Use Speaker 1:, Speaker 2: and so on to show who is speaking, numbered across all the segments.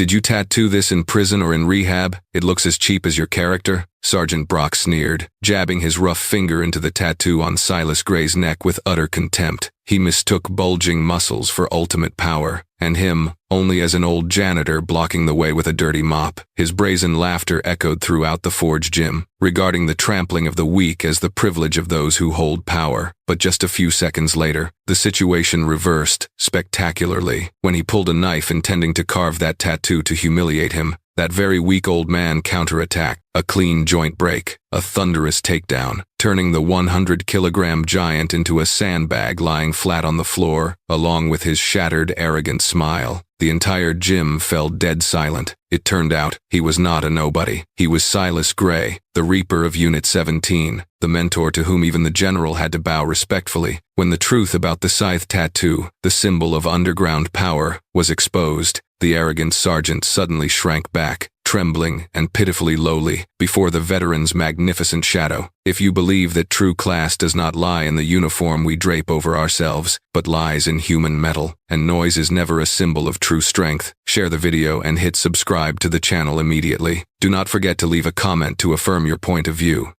Speaker 1: Did you tattoo this in prison or in rehab? It looks as cheap as your character." Sergeant Brock sneered, jabbing his rough finger into the tattoo on Silas Gray's neck with utter contempt. He mistook bulging muscles for ultimate power, and him only as an old janitor blocking the way with a dirty mop. His brazen laughter echoed throughout the forge gym, regarding the trampling of the weak as the privilege of those who hold power. But just a few seconds later, the situation reversed spectacularly. When he pulled a knife intending to carve that tattoo to humiliate him, that very weak old man counterattacked. A clean joint break, a thunderous takedown, turning the 100-kilogram giant into a sandbag lying flat on the floor, along with his shattered, arrogant smile. The entire gym fell dead silent. It turned out he was not a nobody. He was Silas Gray, the Reaper of Unit 17, the mentor to whom even the general had to bow respectfully. When the truth about the scythe tattoo, the symbol of underground power, was exposed, the arrogant sergeant suddenly shrank back, trembling and pitifully lowly, before the veteran's magnificent shadow. If you believe that true class does not lie in the uniform we drape over ourselves, but lies in human metal, and noise is never a symbol of true strength, share the video and hit subscribe to the channel immediately. Do not forget to leave a comment to affirm your point of view.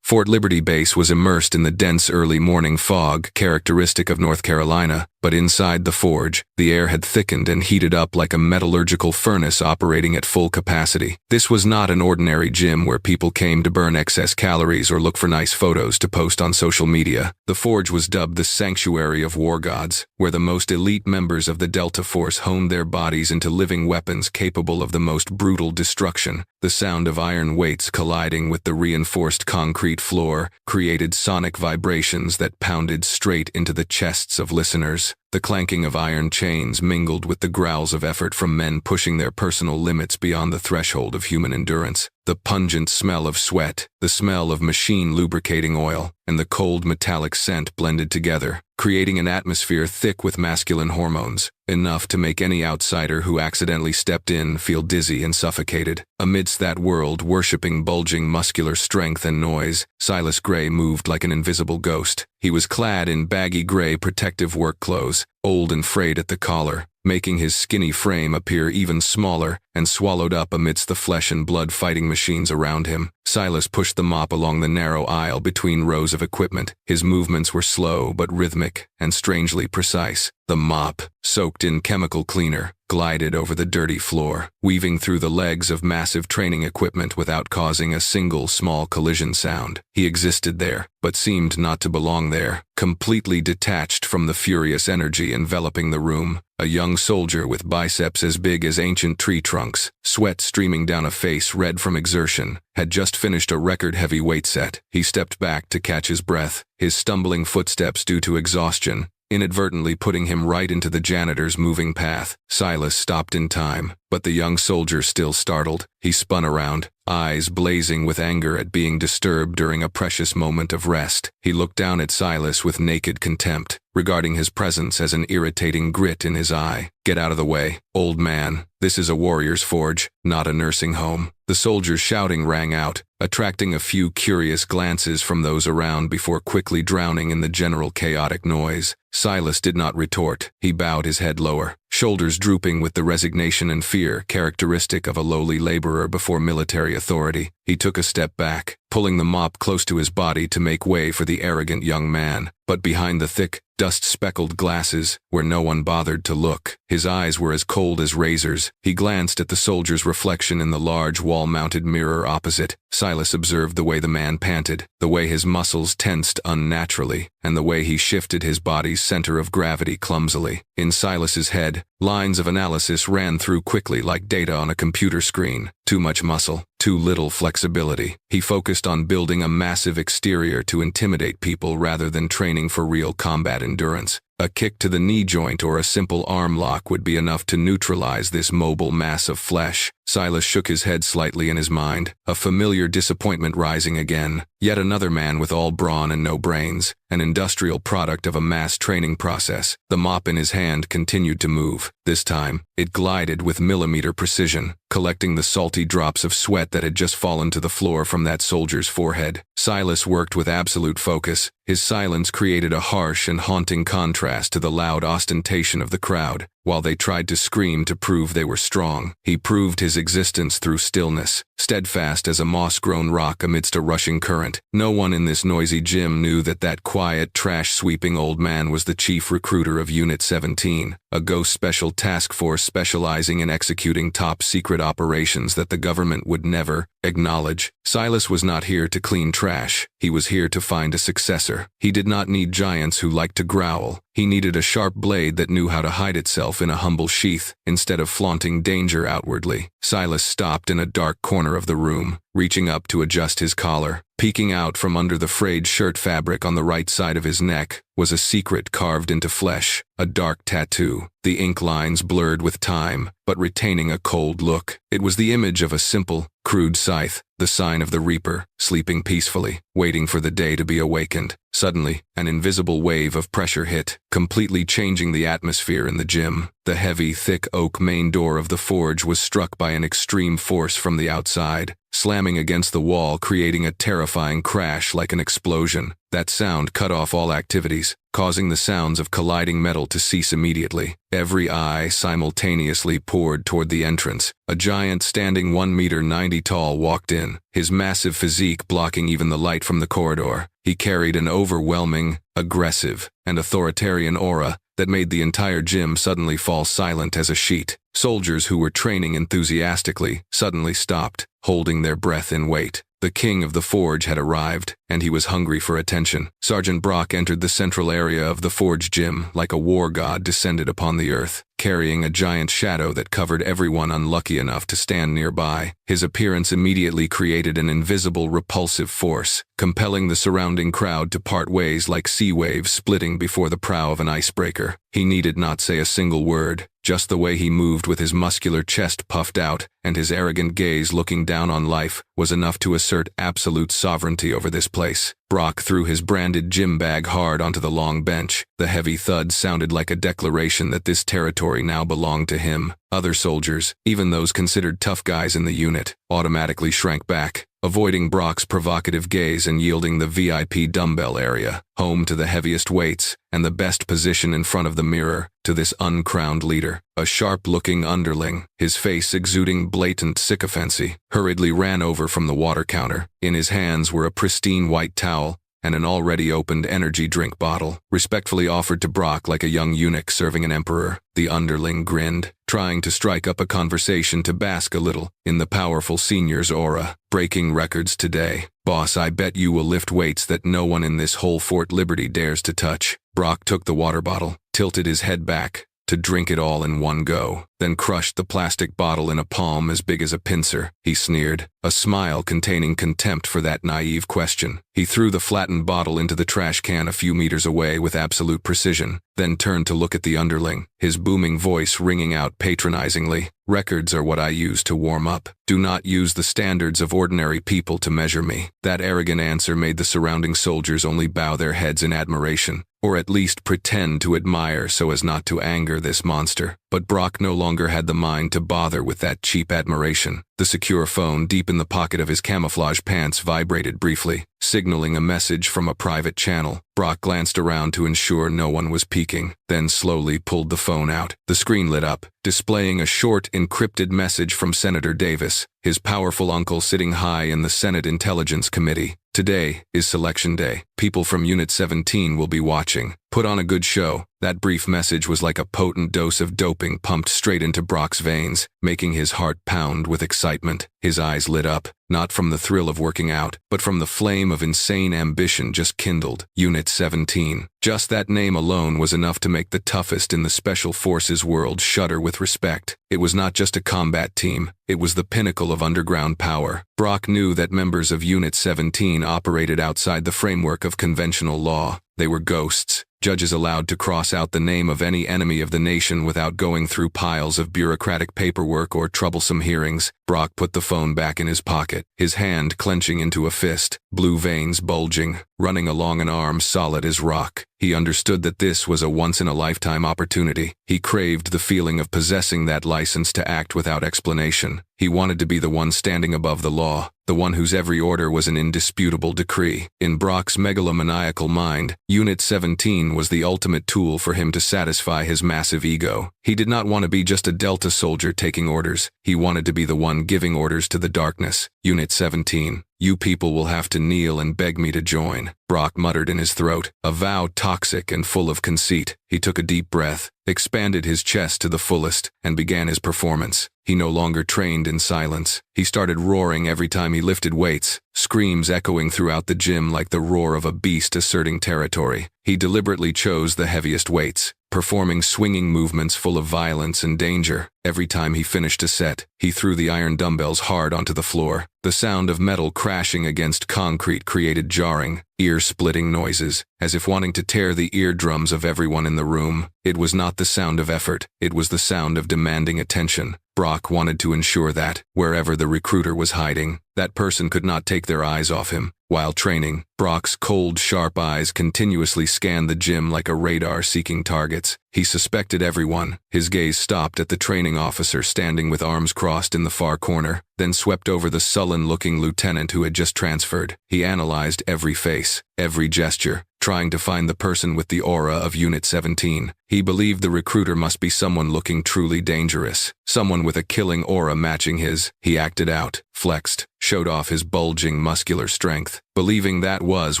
Speaker 1: Fort Liberty Base was immersed in the dense early morning fog characteristic of North Carolina, but inside the forge, the air had thickened and heated up like a metallurgical furnace operating at full capacity. This was not an ordinary gym where people came to burn excess calories or look for nice photos to post on social media. The forge was dubbed the sanctuary of war gods, where the most elite members of the Delta Force honed their bodies into living weapons capable of the most brutal destruction. The sound of iron weights colliding with the reinforced concrete floor created sonic vibrations that pounded straight into the chests of listeners. The clanking of iron chains mingled with the growls of effort from men pushing their personal limits beyond the threshold of human endurance. The pungent smell of sweat, the smell of machine lubricating oil, and the cold metallic scent blended together, creating an atmosphere thick with masculine hormones, enough to make any outsider who accidentally stepped in feel dizzy and suffocated. Amidst that world worshipping bulging muscular strength and noise, Silas Gray moved like an invisible ghost. He was clad in baggy gray protective work clothes, old and frayed at the collar, making his skinny frame appear even smaller and swallowed up amidst the flesh and blood fighting machines around him. Silas pushed the mop along the narrow aisle between rows of equipment. His movements were slow but rhythmic and strangely precise. The mop, soaked in chemical cleaner, glided over the dirty floor, weaving through the legs of massive training equipment without causing a single small collision sound. He existed there, but seemed not to belong there, completely detached from the furious energy enveloping the room. A young soldier with biceps as big as ancient tree trunks, sweat streaming down a face red from exertion, had just finished a record-heavy weight set. He stepped back to catch his breath, his stumbling footsteps due to exhaustion, inadvertently putting him right into the janitor's moving path. Silas stopped in time, but the young soldier still startled. He spun around, eyes blazing with anger at being disturbed during a precious moment of rest. He looked down at Silas with naked contempt, regarding his presence as an irritating grit in his eye. "Get out of the way, old man. This is a warrior's forge, not a nursing home." The soldier's shouting rang out, attracting a few curious glances from those around before quickly drowning in the general chaotic noise. Silas did not retort. He bowed his head lower, shoulders drooping with the resignation and fear characteristic of a lowly laborer before military authority. He took a step back, pulling the mop close to his body to make way for the arrogant young man. But behind the thick, dust-speckled glasses, where no one bothered to look, his eyes were as cold as razors. He glanced at the soldier's reflection in the large wall-mounted mirror opposite. Silas observed the way the man panted, the way his muscles tensed unnaturally, and the way he shifted his body's center of gravity clumsily. In Silas's head, lines of analysis ran through quickly like data on a computer screen. Too much muscle, too little flexibility. He focused on building a massive exterior to intimidate people rather than training for real combat endurance. A kick to the knee joint or a simple arm lock would be enough to neutralize this mobile mass of flesh. Silas shook his head slightly in his mind, a familiar disappointment rising again. Yet another man with all brawn and no brains, an industrial product of a mass training process. The mop in his hand continued to move. This time, it glided with millimeter precision, collecting the salty drops of sweat that had just fallen to the floor from that soldier's forehead. Silas worked with absolute focus. His silence created a harsh and haunting contrast to the loud ostentation of the crowd. while they tried to scream to prove they were strong. He proved his existence through stillness, steadfast as a moss-grown rock amidst a rushing current. No one in this noisy gym knew that quiet, trash-sweeping old man was the chief recruiter of Unit 17, a ghost special task force specializing in executing top-secret operations that the government would never acknowledge. Silas was not here to clean trash. He was here to find a successor. He did not need giants who liked to growl. He needed a sharp blade that knew how to hide itself in a humble sheath, instead of flaunting danger outwardly. Silas stopped in a dark corner of the room, reaching up to adjust his collar. Peeking out from under the frayed shirt fabric on the right side of his neck was a secret carved into flesh, a dark tattoo, the ink lines blurred with time, but retaining a cold look. It was the image of a simple, crude scythe, the sign of the reaper, sleeping peacefully, waiting for the day to be awakened. Suddenly, an invisible wave of pressure hit, completely changing the atmosphere in the gym. The heavy, thick oak main door of the forge was struck by an extreme force from the outside, slamming against the wall, creating a terrifying crash like an explosion. That sound cut off all activities, causing the sounds of colliding metal to cease immediately. Every eye simultaneously poured toward the entrance. A giant standing 1.90 meters tall walked in, his massive physique blocking even the light from the corridor. He carried an overwhelming, aggressive, and authoritarian aura that made the entire gym suddenly fall silent as a sheet. Soldiers who were training enthusiastically suddenly stopped, holding their breath in wait. The king of the forge had arrived, and he was hungry for attention. Sergeant Brock entered the central area of the forge gym like a war god descended upon the earth, carrying a giant shadow that covered everyone unlucky enough to stand nearby. His appearance immediately created an invisible, repulsive force, compelling the surrounding crowd to part ways like sea waves splitting before the prow of an icebreaker. He needed not say a single word. Just the way he moved with his muscular chest puffed out and his arrogant gaze looking down on life was enough to assert absolute sovereignty over this place. Brock threw his branded gym bag hard onto the long bench. The heavy thud sounded like a declaration that this territory now belonged to him. Other soldiers, even those considered tough guys in the unit, automatically shrank back, avoiding Brock's provocative gaze and yielding the VIP dumbbell area, home to the heaviest weights and the best position in front of the mirror, to this uncrowned leader. A sharp-looking underling, his face exuding blatant sycophancy, hurriedly ran over from the water counter. In his hands were a pristine white towel and an already opened energy drink bottle, respectfully offered to Brock like a young eunuch serving an emperor. The underling grinned, trying to strike up a conversation to bask a little in the powerful senior's aura. Breaking records today. Boss, I bet you will lift weights that no one in this whole Fort Liberty dares to touch. Brock took the water bottle, tilted his head back to drink it all in one go, then crushed the plastic bottle in a palm as big as a pincer. He sneered, a smile containing contempt for that naive question. He threw the flattened bottle into the trash can a few meters away with absolute precision, then turned to look at the underling, his booming voice ringing out patronizingly. Records are what I use to warm up. Do not use the standards of ordinary people to measure me. That arrogant answer made the surrounding soldiers only bow their heads in admiration, or at least pretend to admire so as not to anger this monster. But Brock no longer had the mind to bother with that cheap admiration. The secure phone deep in the pocket of his camouflage pants vibrated briefly, signaling a message from a private channel. Brock glanced around to ensure no one was peeking, then slowly pulled the phone out. The screen lit up, displaying a short, encrypted message from Senator Davis, his powerful uncle sitting high in the Senate Intelligence Committee. Today is Selection Day. People from Unit 17 will be watching. Put on a good show. That brief message was like a potent dose of doping pumped straight into Brock's veins, making his heart pound with excitement. His eyes lit up, not from the thrill of working out, but from the flame of insane ambition just kindled. Unit 17. Just that name alone was enough to make the toughest in the Special Forces world shudder with respect. It was not just a combat team, it was the pinnacle of underground power. Brock knew that members of Unit 17 operated outside the framework of conventional law. They were ghosts, judges allowed to cross out the name of any enemy of the nation without going through piles of bureaucratic paperwork or troublesome hearings. Brock put the phone back in his pocket, his hand clenching into a fist, blue veins bulging, running along an arm solid as rock. He understood that this was a once-in-a-lifetime opportunity. He craved the feeling of possessing that license to act without explanation. He wanted to be the one standing above the law, the one whose every order was an indisputable decree. In Brock's megalomaniacal mind, Unit 17 was the ultimate tool for him to satisfy his massive ego. He did not want to be just a Delta soldier taking orders. He wanted to be the one giving orders to the darkness. Unit 17. You people will have to kneel and beg me to join, Brock muttered in his throat, a vow toxic and full of conceit. He took a deep breath, expanded his chest to the fullest, and began his performance. He no longer trained in silence. He started roaring every time he lifted weights, screams echoing throughout the gym like the roar of a beast asserting territory. He deliberately chose the heaviest weights, performing swinging movements full of violence and danger. Every time he finished a set, he threw the iron dumbbells hard onto the floor. The sound of metal crashing against concrete created jarring, ear-splitting noises, as if wanting to tear the eardrums of everyone in the room. It was not the sound of effort, it was the sound of demanding attention. Brock wanted to ensure that, wherever the recruiter was hiding, that person could not take their eyes off him. While training, Brock's cold, sharp eyes continuously scanned the gym like a radar seeking targets. He suspected everyone. His gaze stopped at the training officer standing with arms crossed in the far corner, then swept over the sullen-looking lieutenant who had just transferred. He analyzed every face, every gesture, trying to find the person with the aura of Unit 17. He believed the recruiter must be someone looking truly dangerous, someone with a killing aura matching his. He acted out, flexed, showed off his bulging muscular strength, believing that was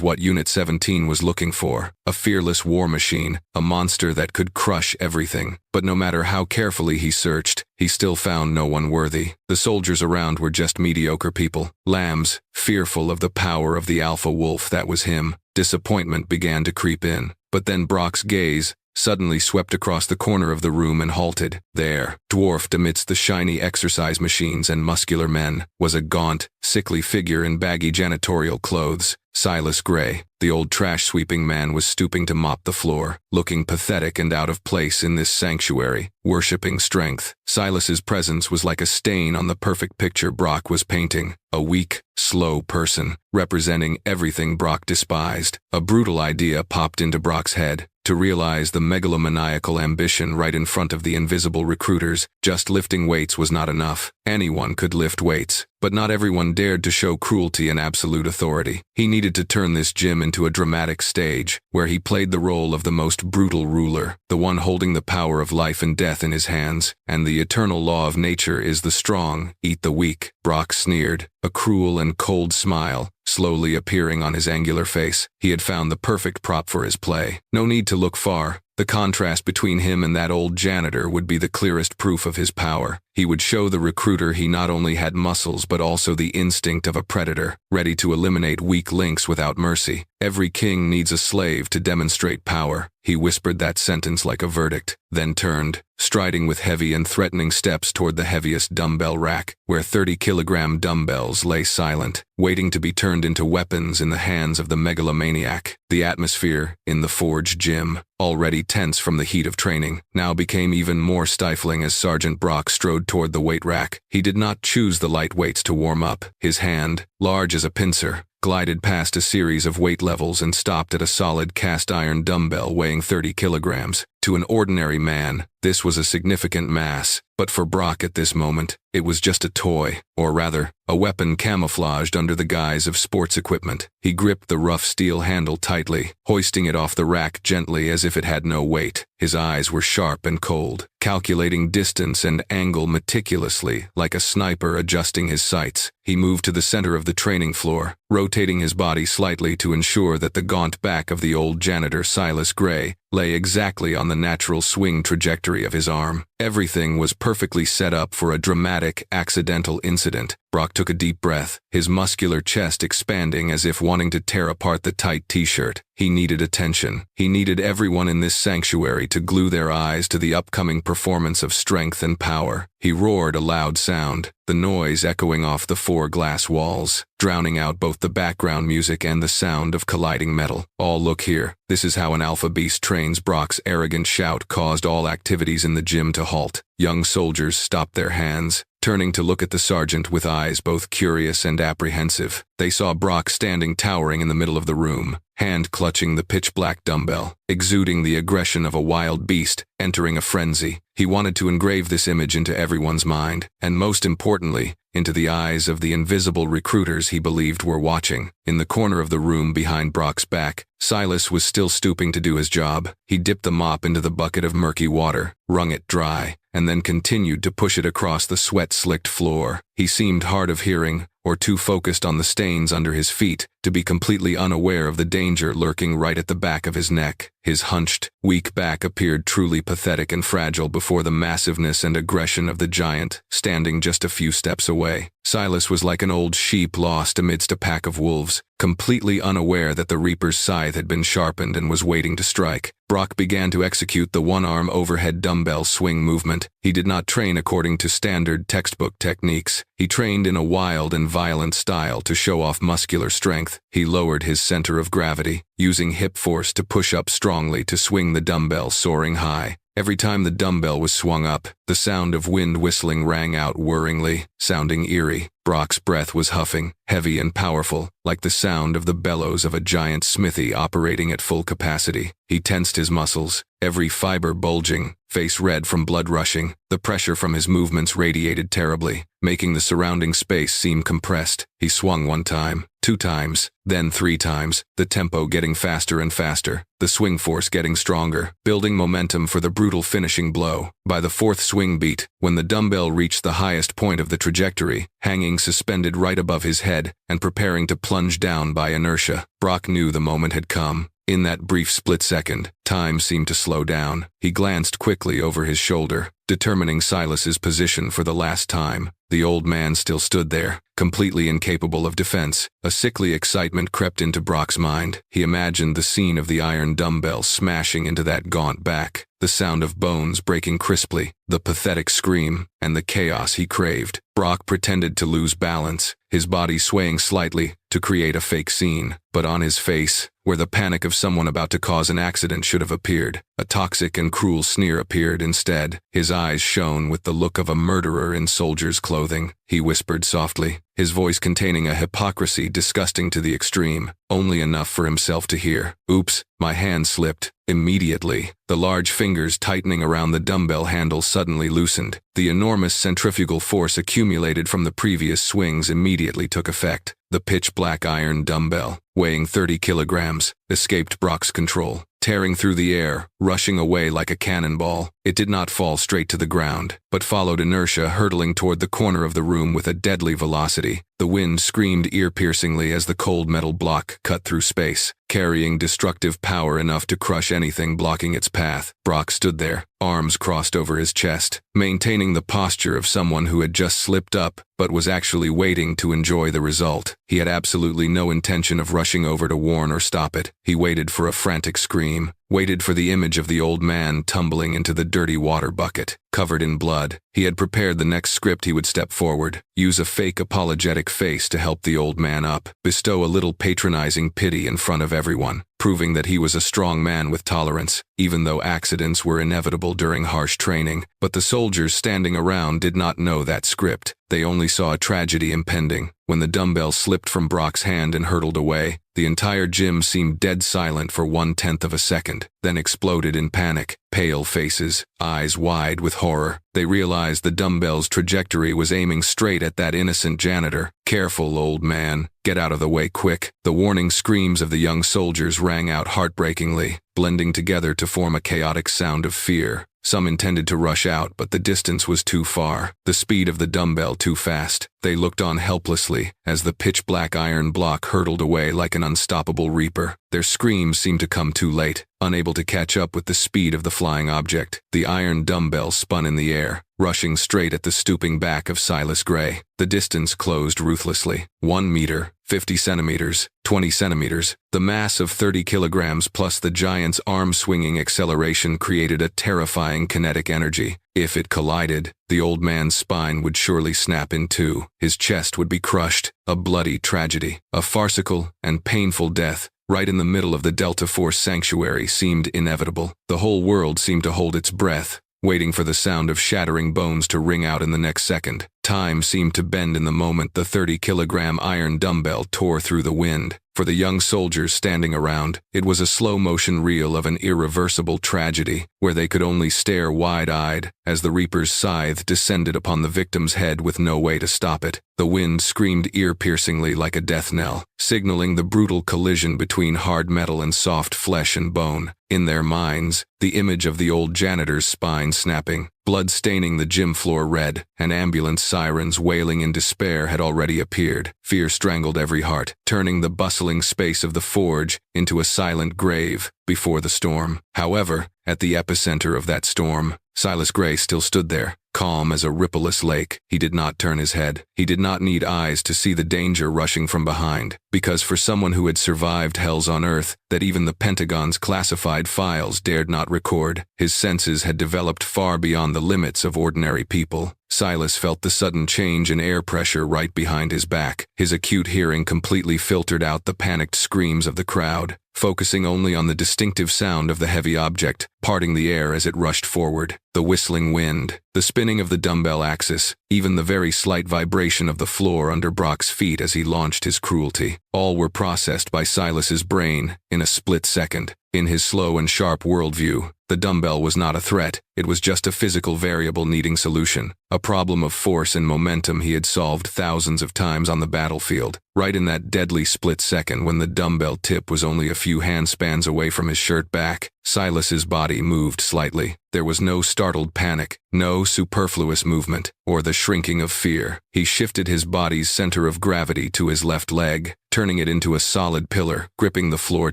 Speaker 1: what Unit 17 was looking for, a fearless war machine, a monster that could crush everything. But no matter how carefully he searched, he still found no one worthy. The soldiers around were just mediocre people, lambs, fearful of the power of the alpha wolf that was him. Disappointment began to creep in, but then Brock's gaze suddenly swept across the corner of the room and halted. There, dwarfed amidst the shiny exercise machines and muscular men, was a gaunt, sickly figure in baggy janitorial clothes. Silas Gray, the old trash-sweeping man, was stooping to mop the floor, looking pathetic and out of place in this sanctuary, worshipping strength. Silas's presence was like a stain on the perfect picture Brock was painting, a weak, slow person, representing everything Brock despised. A brutal idea popped into Brock's head, to realize the megalomaniacal ambition right in front of the invisible recruiters. Just lifting weights was not enough. Anyone could lift weights, but not everyone dared to show cruelty and absolute authority. He needed to turn this gym into a dramatic stage, where he played the role of the most brutal ruler, the one holding the power of life and death in his hands. And the eternal law of nature is the strong eat the weak, Brock sneered, a cruel and cold smile slowly appearing on his angular face. He had found the perfect prop for his play. No need to look far. The contrast between him and that old janitor would be the clearest proof of his power. He would show the recruiter he not only had muscles but also the instinct of a predator, ready to eliminate weak links without mercy. Every king needs a slave to demonstrate power. He whispered that sentence like a verdict, then turned, striding with heavy and threatening steps toward the heaviest dumbbell rack, where 30-kilogram dumbbells lay silent, waiting to be turned into weapons in the hands of the megalomaniac. The atmosphere in the Forge gym, already tense from the heat of training, now became even more stifling as Sergeant Brock strode toward the weight rack. He did not choose the light weights to warm up. His hand, large as a pincer, glided past a series of weight levels and stopped at a solid cast-iron dumbbell weighing 30 kilograms. To an ordinary man, this was a significant mass, but for Brock at this moment, it was just a toy, or rather, a weapon camouflaged under the guise of sports equipment. He gripped the rough steel handle tightly, hoisting it off the rack gently as if it had no weight. His eyes were sharp and cold, calculating distance and angle meticulously, like a sniper adjusting his sights. He moved to the center of the training floor, rotating his body slightly to ensure that the gaunt back of the old janitor Silas Gray lay exactly on the natural swing trajectory of his arm. Everything was perfectly set up for a dramatic, accidental incident. Brock took a deep breath, his muscular chest expanding as if wanting to tear apart the tight t-shirt. He needed attention. He needed everyone in this sanctuary to glue their eyes to the upcoming performance of strength and power. He roared a loud sound, the noise echoing off the 4 glass walls, drowning out both the background music and the sound of colliding metal. "All look here. This is how an alpha beast trains." Brock's arrogant shout caused all activities in the gym to halt. Young soldiers stopped their hands, turning to look at the sergeant with eyes both curious and apprehensive. They saw Brock standing towering in the middle of the room, hand clutching the pitch-black dumbbell, exuding the aggression of a wild beast, entering a frenzy. He wanted to engrave this image into everyone's mind, and most importantly, into the eyes of the invisible recruiters he believed were watching. In the corner of the room behind Brock's back, Silas was still stooping to do his job. He dipped the mop into the bucket of murky water, wrung it dry, and then continued to push it across the sweat-slicked floor. He seemed hard of hearing, or too focused on the stains under his feet, to be completely unaware of the danger lurking right at the back of his neck. His hunched, weak back appeared truly pathetic and fragile before the massiveness and aggression of the giant, standing just a few steps away. Silas was like an old sheep lost amidst a pack of wolves, completely unaware that the Reaper's scythe had been sharpened and was waiting to strike. Brock began to execute the one-arm overhead dumbbell swing movement. He did not train according to standard textbook techniques. He trained in a wild and violent style to show off muscular strength. He lowered his center of gravity, using hip force to push up strongly to swing the dumbbell soaring high. Every time the dumbbell was swung up, the sound of wind whistling rang out whirringly, sounding eerie. Brock's breath was huffing, heavy and powerful, like the sound of the bellows of a giant smithy operating at full capacity. He tensed his muscles, every fiber bulging, face red from blood rushing. The pressure from his movements radiated terribly, making the surrounding space seem compressed. He swung 1 time, 2 times, then 3 times, the tempo getting faster and faster, the swing force getting stronger, building momentum for the brutal finishing blow. By the 4th swing beat, when the dumbbell reached the highest point of the trajectory, hanging suspended right above his head and preparing to plunge down by inertia, Brock knew the moment had come. In that brief split second, time seemed to slow down. He glanced quickly over his shoulder, determining Silas's position for the last time. The old man still stood there, completely incapable of defense. A sickly excitement crept into Brock's mind. He imagined the scene of the iron dumbbell smashing into that gaunt back, the sound of bones breaking crisply, the pathetic scream, and the chaos he craved. Brock pretended to lose balance, his body swaying slightly to create a fake scene, but on his face, where the panic of someone about to cause an accident should have appeared, a toxic and cruel sneer appeared instead. His eyes shone with the look of a murderer in soldier's clothing. He whispered softly, his voice containing a hypocrisy disgusting to the extreme, only enough for himself to hear. Oops, my hand slipped. Immediately, the large fingers tightening around the dumbbell handle suddenly loosened. The enormous centrifugal force accumulated from the previous swings immediately took effect. The pitch-black iron dumbbell, weighing 30 kilograms, escaped Brock's control, tearing through the air, rushing away like a cannonball. It did not fall straight to the ground, but followed inertia, hurtling toward the corner of the room with a deadly velocity. The wind screamed ear-piercingly as the cold metal block cut through space, carrying destructive power enough to crush anything blocking its path. Brock stood there, arms crossed over his chest, maintaining the posture of someone who had just slipped up, but was actually waiting to enjoy the result. He had absolutely no intention of rushing over to warn or stop it. He waited for a frantic scream, waited for the image of the old man tumbling into the dirty water bucket, covered in blood. He had prepared the next script. He would step forward, use a fake apologetic face to help the old man up, bestow a little patronizing pity in front of everyone, proving that he was a strong man with tolerance, even though accidents were inevitable during harsh training. But the soldiers standing around did not know that script. They only saw a tragedy impending. When the dumbbell slipped from Brock's hand and hurtled away, the entire gym seemed dead silent for 1/10 of a second, then exploded in panic. Pale faces, eyes wide with horror. They realized the dumbbell's trajectory was aiming straight at that innocent janitor. Careful, old man. Get out of the way quick. The warning screams of the young soldiers rang out heartbreakingly, blending together to form a chaotic sound of fear. Some intended to rush out, but the distance was too far, the speed of the dumbbell too fast. They looked on helplessly as the pitch-black iron block hurtled away like an unstoppable reaper. Their screams seemed to come too late, unable to catch up with the speed of the flying object. The iron dumbbell spun in the air, rushing straight at the stooping back of Silas Gray. The distance closed ruthlessly. 1 meter, 50 centimeters, 20 centimeters. The mass of 30 kilograms plus the giant's arm-swinging acceleration created a terrifying kinetic energy. If it collided, the old man's spine would surely snap in two. His chest would be crushed. A bloody tragedy, a farcical and painful death, right in the middle of the Delta Force sanctuary, seemed inevitable. The whole world seemed to hold its breath, waiting for the sound of shattering bones to ring out in the next second. Time seemed to bend in the moment the 30-kilogram iron dumbbell tore through the wind. For the young soldiers standing around, it was a slow-motion reel of an irreversible tragedy, where they could only stare wide-eyed as the Reaper's scythe descended upon the victim's head with no way to stop it. The wind screamed ear-piercingly like a death knell, signaling the brutal collision between hard metal and soft flesh and bone. In their minds, the image of the old janitor's spine snapping, blood staining the gym floor red, and ambulance sirens wailing in despair had already appeared. Fear strangled every heart, turning the bustling space of the forge into a silent grave before the storm. However, at the epicenter of that storm, Silas Gray still stood there, calm as a rippleless lake. He did not turn his head. He did not need eyes to see the danger rushing from behind, because for someone who had survived hells on earth that even the Pentagon's classified files dared not record, his senses had developed far beyond the limits of ordinary people. Silas felt the sudden change in air pressure right behind his back. His acute hearing completely filtered out the panicked screams of the crowd, focusing only on the distinctive sound of the heavy object, parting the air as it rushed forward. The whistling wind, the spinning of the dumbbell axis, even the very slight vibration of the floor under Brock's feet as he launched his cruelty, all were processed by Silas's brain in a split second. In his slow and sharp worldview, the dumbbell was not a threat, it was just a physical variable needing solution, a problem of force and momentum he had solved thousands of times on the battlefield. Right in that deadly split second when the dumbbell tip was only a few handspans away from his shirt back, Silas's body moved slightly. There was no startled panic, no superfluous movement, or the shrinking of fear. He shifted his body's center of gravity to his left leg, turning it into a solid pillar, gripping the floor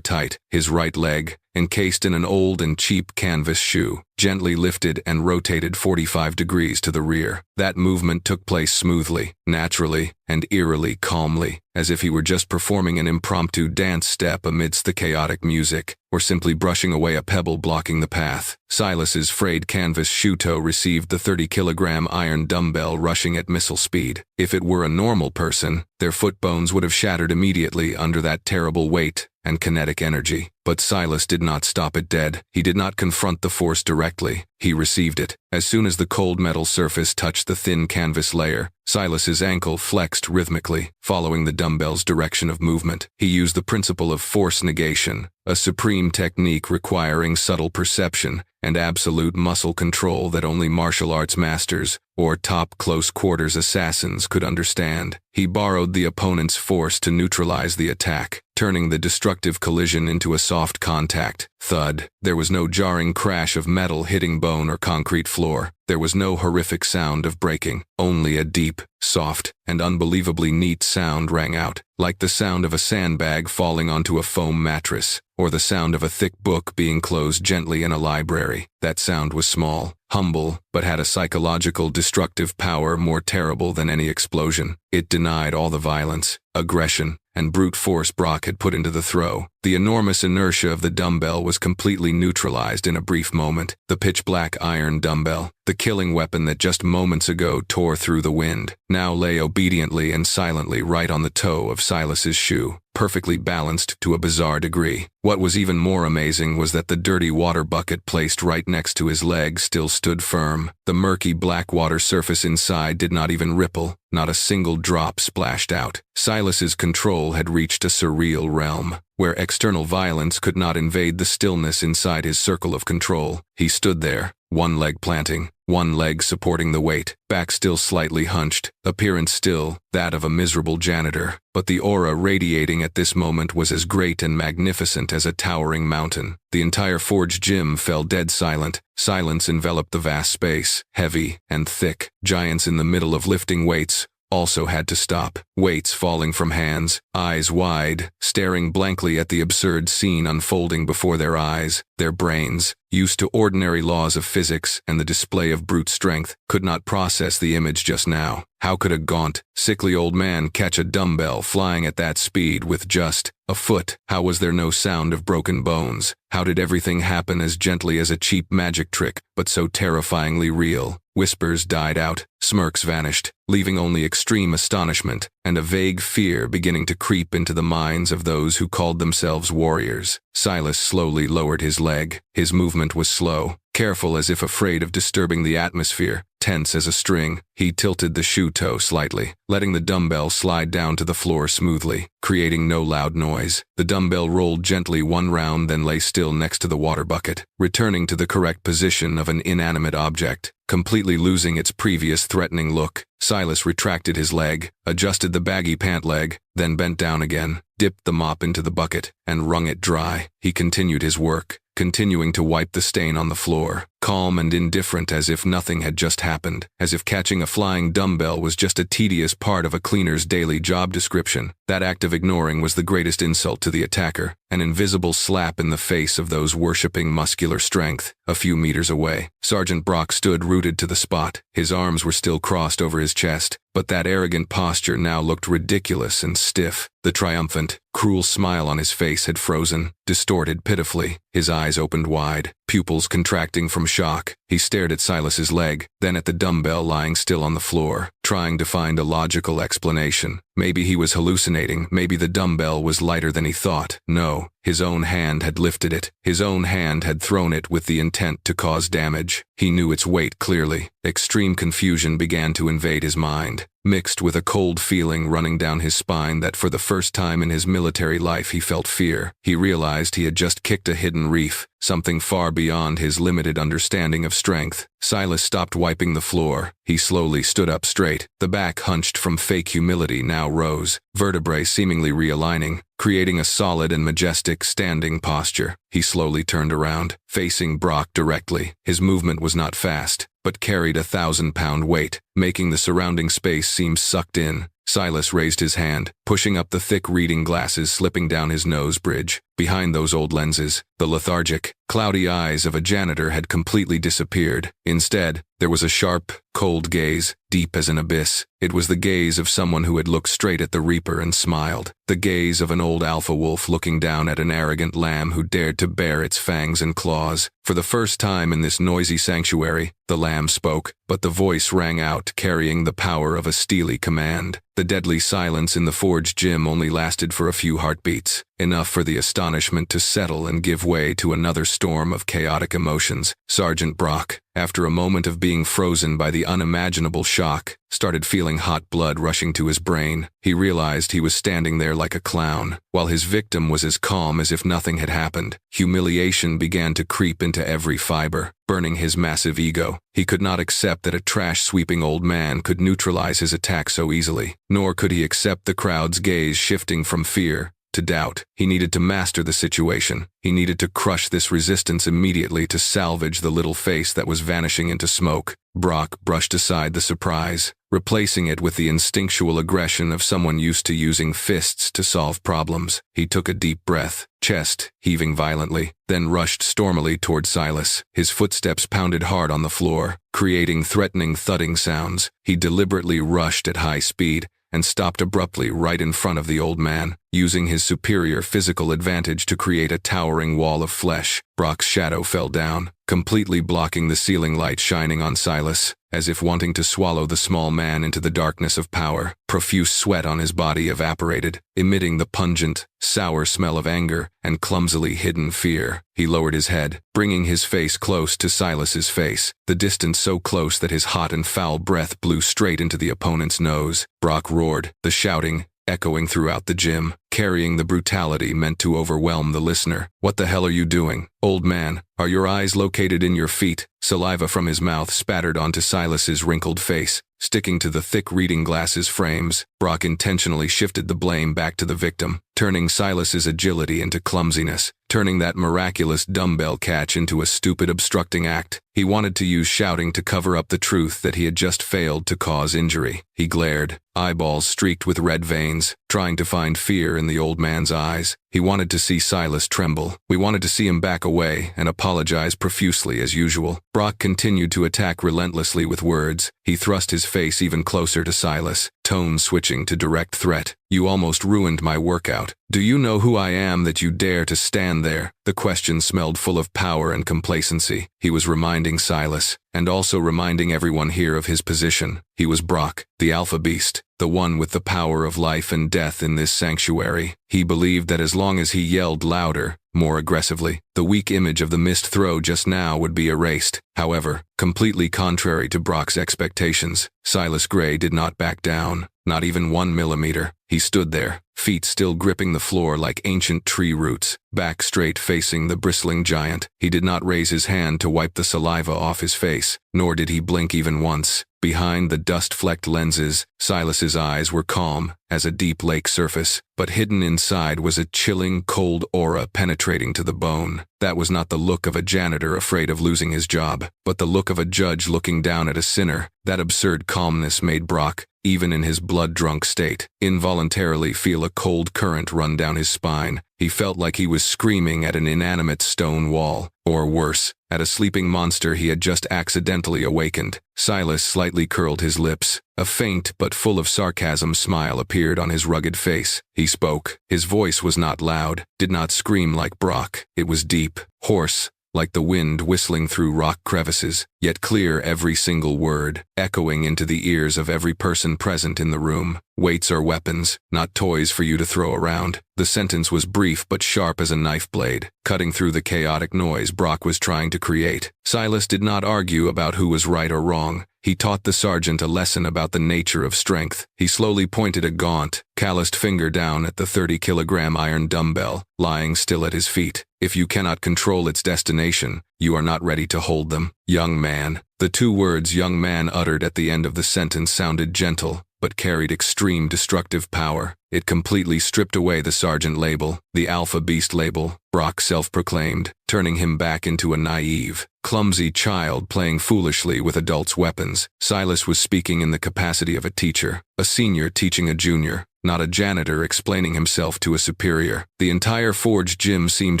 Speaker 1: tight. His right leg, encased in an old and cheap canvas shoe, gently lifted and rotated 45 degrees to the rear. That movement took place smoothly, naturally, and eerily calmly, as if he were just performing an impromptu dance step amidst the chaotic music, or simply brushing away a pebble blocking the path. Silas's frayed canvas shoe toe received the 30-kilogram iron dumbbell rushing at missile speed. If it were a normal person, their foot bones would have shattered immediately under that terrible weight and kinetic energy. But Silas did not stop it dead. He did not confront the force directly. He received it. As soon as the cold metal surface touched the thin canvas layer, Silas's ankle flexed rhythmically, following the dumbbell's direction of movement. He used the principle of force negation, a supreme technique requiring subtle perception and absolute muscle control that only martial arts masters or top close-quarters assassins could understand. He borrowed the opponent's force to neutralize the attack, turning the destructive collision into a soft contact. Thud. There was no jarring crash of metal hitting bone or concrete floor. There was no horrific sound of breaking. Only a deep, soft, and unbelievably neat sound rang out, like the sound of a sandbag falling onto a foam mattress, or the sound of a thick book being closed gently in a library. That sound was small, humble, but had a psychological destructive power more terrible than any explosion. It denied all the violence, aggression, and brute force Brock had put into the throw. The enormous inertia of the dumbbell was completely neutralized in a brief moment. The pitch-black iron dumbbell, the killing weapon that just moments ago tore through the wind, now lay obediently and silently right on the toe of Silas's shoe, perfectly balanced to a bizarre degree. What was even more amazing was that the dirty water bucket placed right next to his leg still stood firm. The murky black water surface inside did not even ripple, not a single drop splashed out. Silas's control had reached a surreal realm, where external violence could not invade the stillness inside his circle of control. He stood there, one leg planting, one leg supporting the weight, back still slightly hunched, appearance still, that of a miserable janitor. But the aura radiating at this moment was as great and magnificent as a towering mountain. The entire forge gym fell dead silent. Silence enveloped the vast space, heavy and thick. Giants in the middle of lifting weights also had to stop, weights falling from hands, eyes wide, staring blankly at the absurd scene unfolding before their eyes. Their brains, used to ordinary laws of physics and the display of brute strength, could not process the image just now. How could a gaunt, sickly old man catch a dumbbell flying at that speed with just a foot? How was there no sound of broken bones? How did everything happen as gently as a cheap magic trick, but so terrifyingly real? Whispers died out, smirks vanished, leaving only extreme astonishment and a vague fear beginning to creep into the minds of those who called themselves warriors. Silas slowly lowered his leg. His movement was slow, careful as if afraid of disturbing the atmosphere, tense as a string. He tilted the shoe toe slightly, letting the dumbbell slide down to the floor smoothly, creating no loud noise. The dumbbell rolled gently one round, then lay still next to the water bucket, returning to the correct position of an inanimate object. Completely losing its previous threatening look, Silas retracted his leg, adjusted the baggy pant leg, then bent down again, dipped the mop into the bucket, and wrung it dry. He continued his work, continuing to wipe the stain on the floor, calm and indifferent, as if nothing had just happened, as if catching a flying dumbbell was just a tedious part of a cleaner's daily job description. That act of ignoring was the greatest insult to the attacker, an invisible slap in the face of those worshipping muscular strength. A few meters away, Sergeant Brock stood rooted to the spot. His arms were still crossed over his chest, but that arrogant posture now looked ridiculous and stiff. The triumphant, cruel smile on his face had frozen, distorted pitifully. His eyes opened wide, pupils contracting from shock. He stared at Silas's leg, then at the dumbbell lying still on the floor, trying to find a logical explanation. Maybe he was hallucinating, maybe the dumbbell was lighter than he thought. No, his own hand had lifted it. His own hand had thrown it with the intent to cause damage. He knew its weight clearly. Extreme confusion began to invade his mind, mixed with a cold feeling running down his spine that for the first time in his military life he felt fear. He realized he had just kicked a hidden reef, something far beyond his limited understanding of strength. Silas stopped wiping the floor. He slowly stood up straight. The back, hunched from fake humility, now rose, vertebrae seemingly realigning, creating a solid and majestic standing posture. He slowly turned around, facing Brock directly. His movement was not fast, but carried a 1,000-pound weight, making the surrounding space seem sucked in. Silas raised his hand, pushing up the thick reading glasses slipping down his nose bridge. Behind those old lenses, the lethargic, cloudy eyes of a janitor had completely disappeared. Instead, there was a sharp, cold gaze, deep as an abyss. It was the gaze of someone who had looked straight at the Reaper and smiled. The gaze of an old alpha wolf looking down at an arrogant lamb who dared to bare its fangs and claws. For the first time in this noisy sanctuary, the lamb spoke, but the voice rang out, carrying the power of a steely command. The deadly silence in the forge gym only lasted for a few heartbeats, enough for the astonishment to settle and give way to another storm of chaotic emotions. Sergeant Brock, after a moment of being frozen by the unimaginable shock, started feeling hot blood rushing to his brain. He realized he was standing there like a clown, while his victim was as calm as if nothing had happened. Humiliation began to creep into every fiber, burning his massive ego. He could not accept that a trash-sweeping old man could neutralize his attack so easily, nor could he accept the crowd's gaze shifting from fear to doubt. He needed to master the situation. He needed to crush this resistance immediately to salvage the little face that was vanishing into smoke. Brock brushed aside the surprise, replacing it with the instinctual aggression of someone used to using fists to solve problems. He took a deep breath, chest heaving violently, then rushed stormily toward Silas. His footsteps pounded hard on the floor, creating threatening thudding sounds. He deliberately rushed at high speed and stopped abruptly right in front of the old man, using his superior physical advantage to create a towering wall of flesh. Brock's shadow fell down, completely blocking the ceiling light shining on Silas, as if wanting to swallow the small man into the darkness of power. Profuse sweat on his body evaporated, emitting the pungent, sour smell of anger and clumsily hidden fear. He lowered his head, bringing his face close to Silas's face, the distance so close that his hot and foul breath blew straight into the opponent's nose. Brock roared, the shouting echoing throughout the gym, carrying the brutality meant to overwhelm the listener. "What the hell are you doing, old man? Are your eyes located in your feet?" Saliva from his mouth spattered onto Silas's wrinkled face, sticking to the thick reading glasses frames. Brock intentionally shifted the blame back to the victim, turning Silas's agility into clumsiness, turning that miraculous dumbbell catch into a stupid obstructing act. He wanted to use shouting to cover up the truth that he had just failed to cause injury. He glared, eyeballs streaked with red veins, trying to find fear in the old man's eyes. He wanted to see Silas tremble. We wanted to see him back away and apologize profusely as usual. Brock continued to attack relentlessly with words. He thrust his face even closer to Silas, tone switching to direct threat. "You almost ruined my workout. Do you know who I am that you dare to stand there?" The question smelled full of power and complacency. He was reminding Silas, and also reminding everyone here of his position. He was Brock, the alpha beast, the one with the power of life and death in this sanctuary. He believed that as long as he yelled louder, more aggressively, the weak image of the missed throw just now would be erased. However, completely contrary to Brock's expectations, Silas Gray did not back down, not even 1 millimeter. He stood there, feet still gripping the floor like ancient tree roots, back straight facing the bristling giant. He did not raise his hand to wipe the saliva off his face, nor did he blink even once. Behind the dust-flecked lenses, Silas's eyes were calm as a deep lake surface, but hidden inside was a chilling, cold aura penetrating to the bone. That was not the look of a janitor afraid of losing his job, but the look of a judge looking down at a sinner. That absurd calmness made Brock, even in his blood-drunk state, involuntarily feel a cold current run down his spine. He felt like he was screaming at an inanimate stone wall, or worse, at a sleeping monster he had just accidentally awakened. Silas slightly curled his lips. A faint but full of sarcasm smile appeared on his rugged face. He spoke. His voice was not loud, did not scream like Brock. It was deep, hoarse, like the wind whistling through rock crevices, yet clear every single word, echoing into the ears of every person present in the room. Weights are weapons, not toys for you to throw around. The sentence was brief but sharp as a knife blade, cutting through the chaotic noise Brock was trying to create. Silas did not argue about who was right or wrong. He taught the sergeant a lesson about the nature of strength. He slowly pointed a gaunt, calloused finger down at the 30-kilogram iron dumbbell, lying still at his feet. If you cannot control its destination, you are not ready to hold them. Young man. The 2 words young man uttered at the end of the sentence sounded gentle, but carried extreme destructive power. It completely stripped away the sergeant label, the alpha beast label, Brock self-proclaimed, turning him back into a naive, clumsy child playing foolishly with adults' weapons. Silas was speaking in the capacity of a teacher, a senior teaching a junior, not a janitor explaining himself to a superior. The entire Forge gym seemed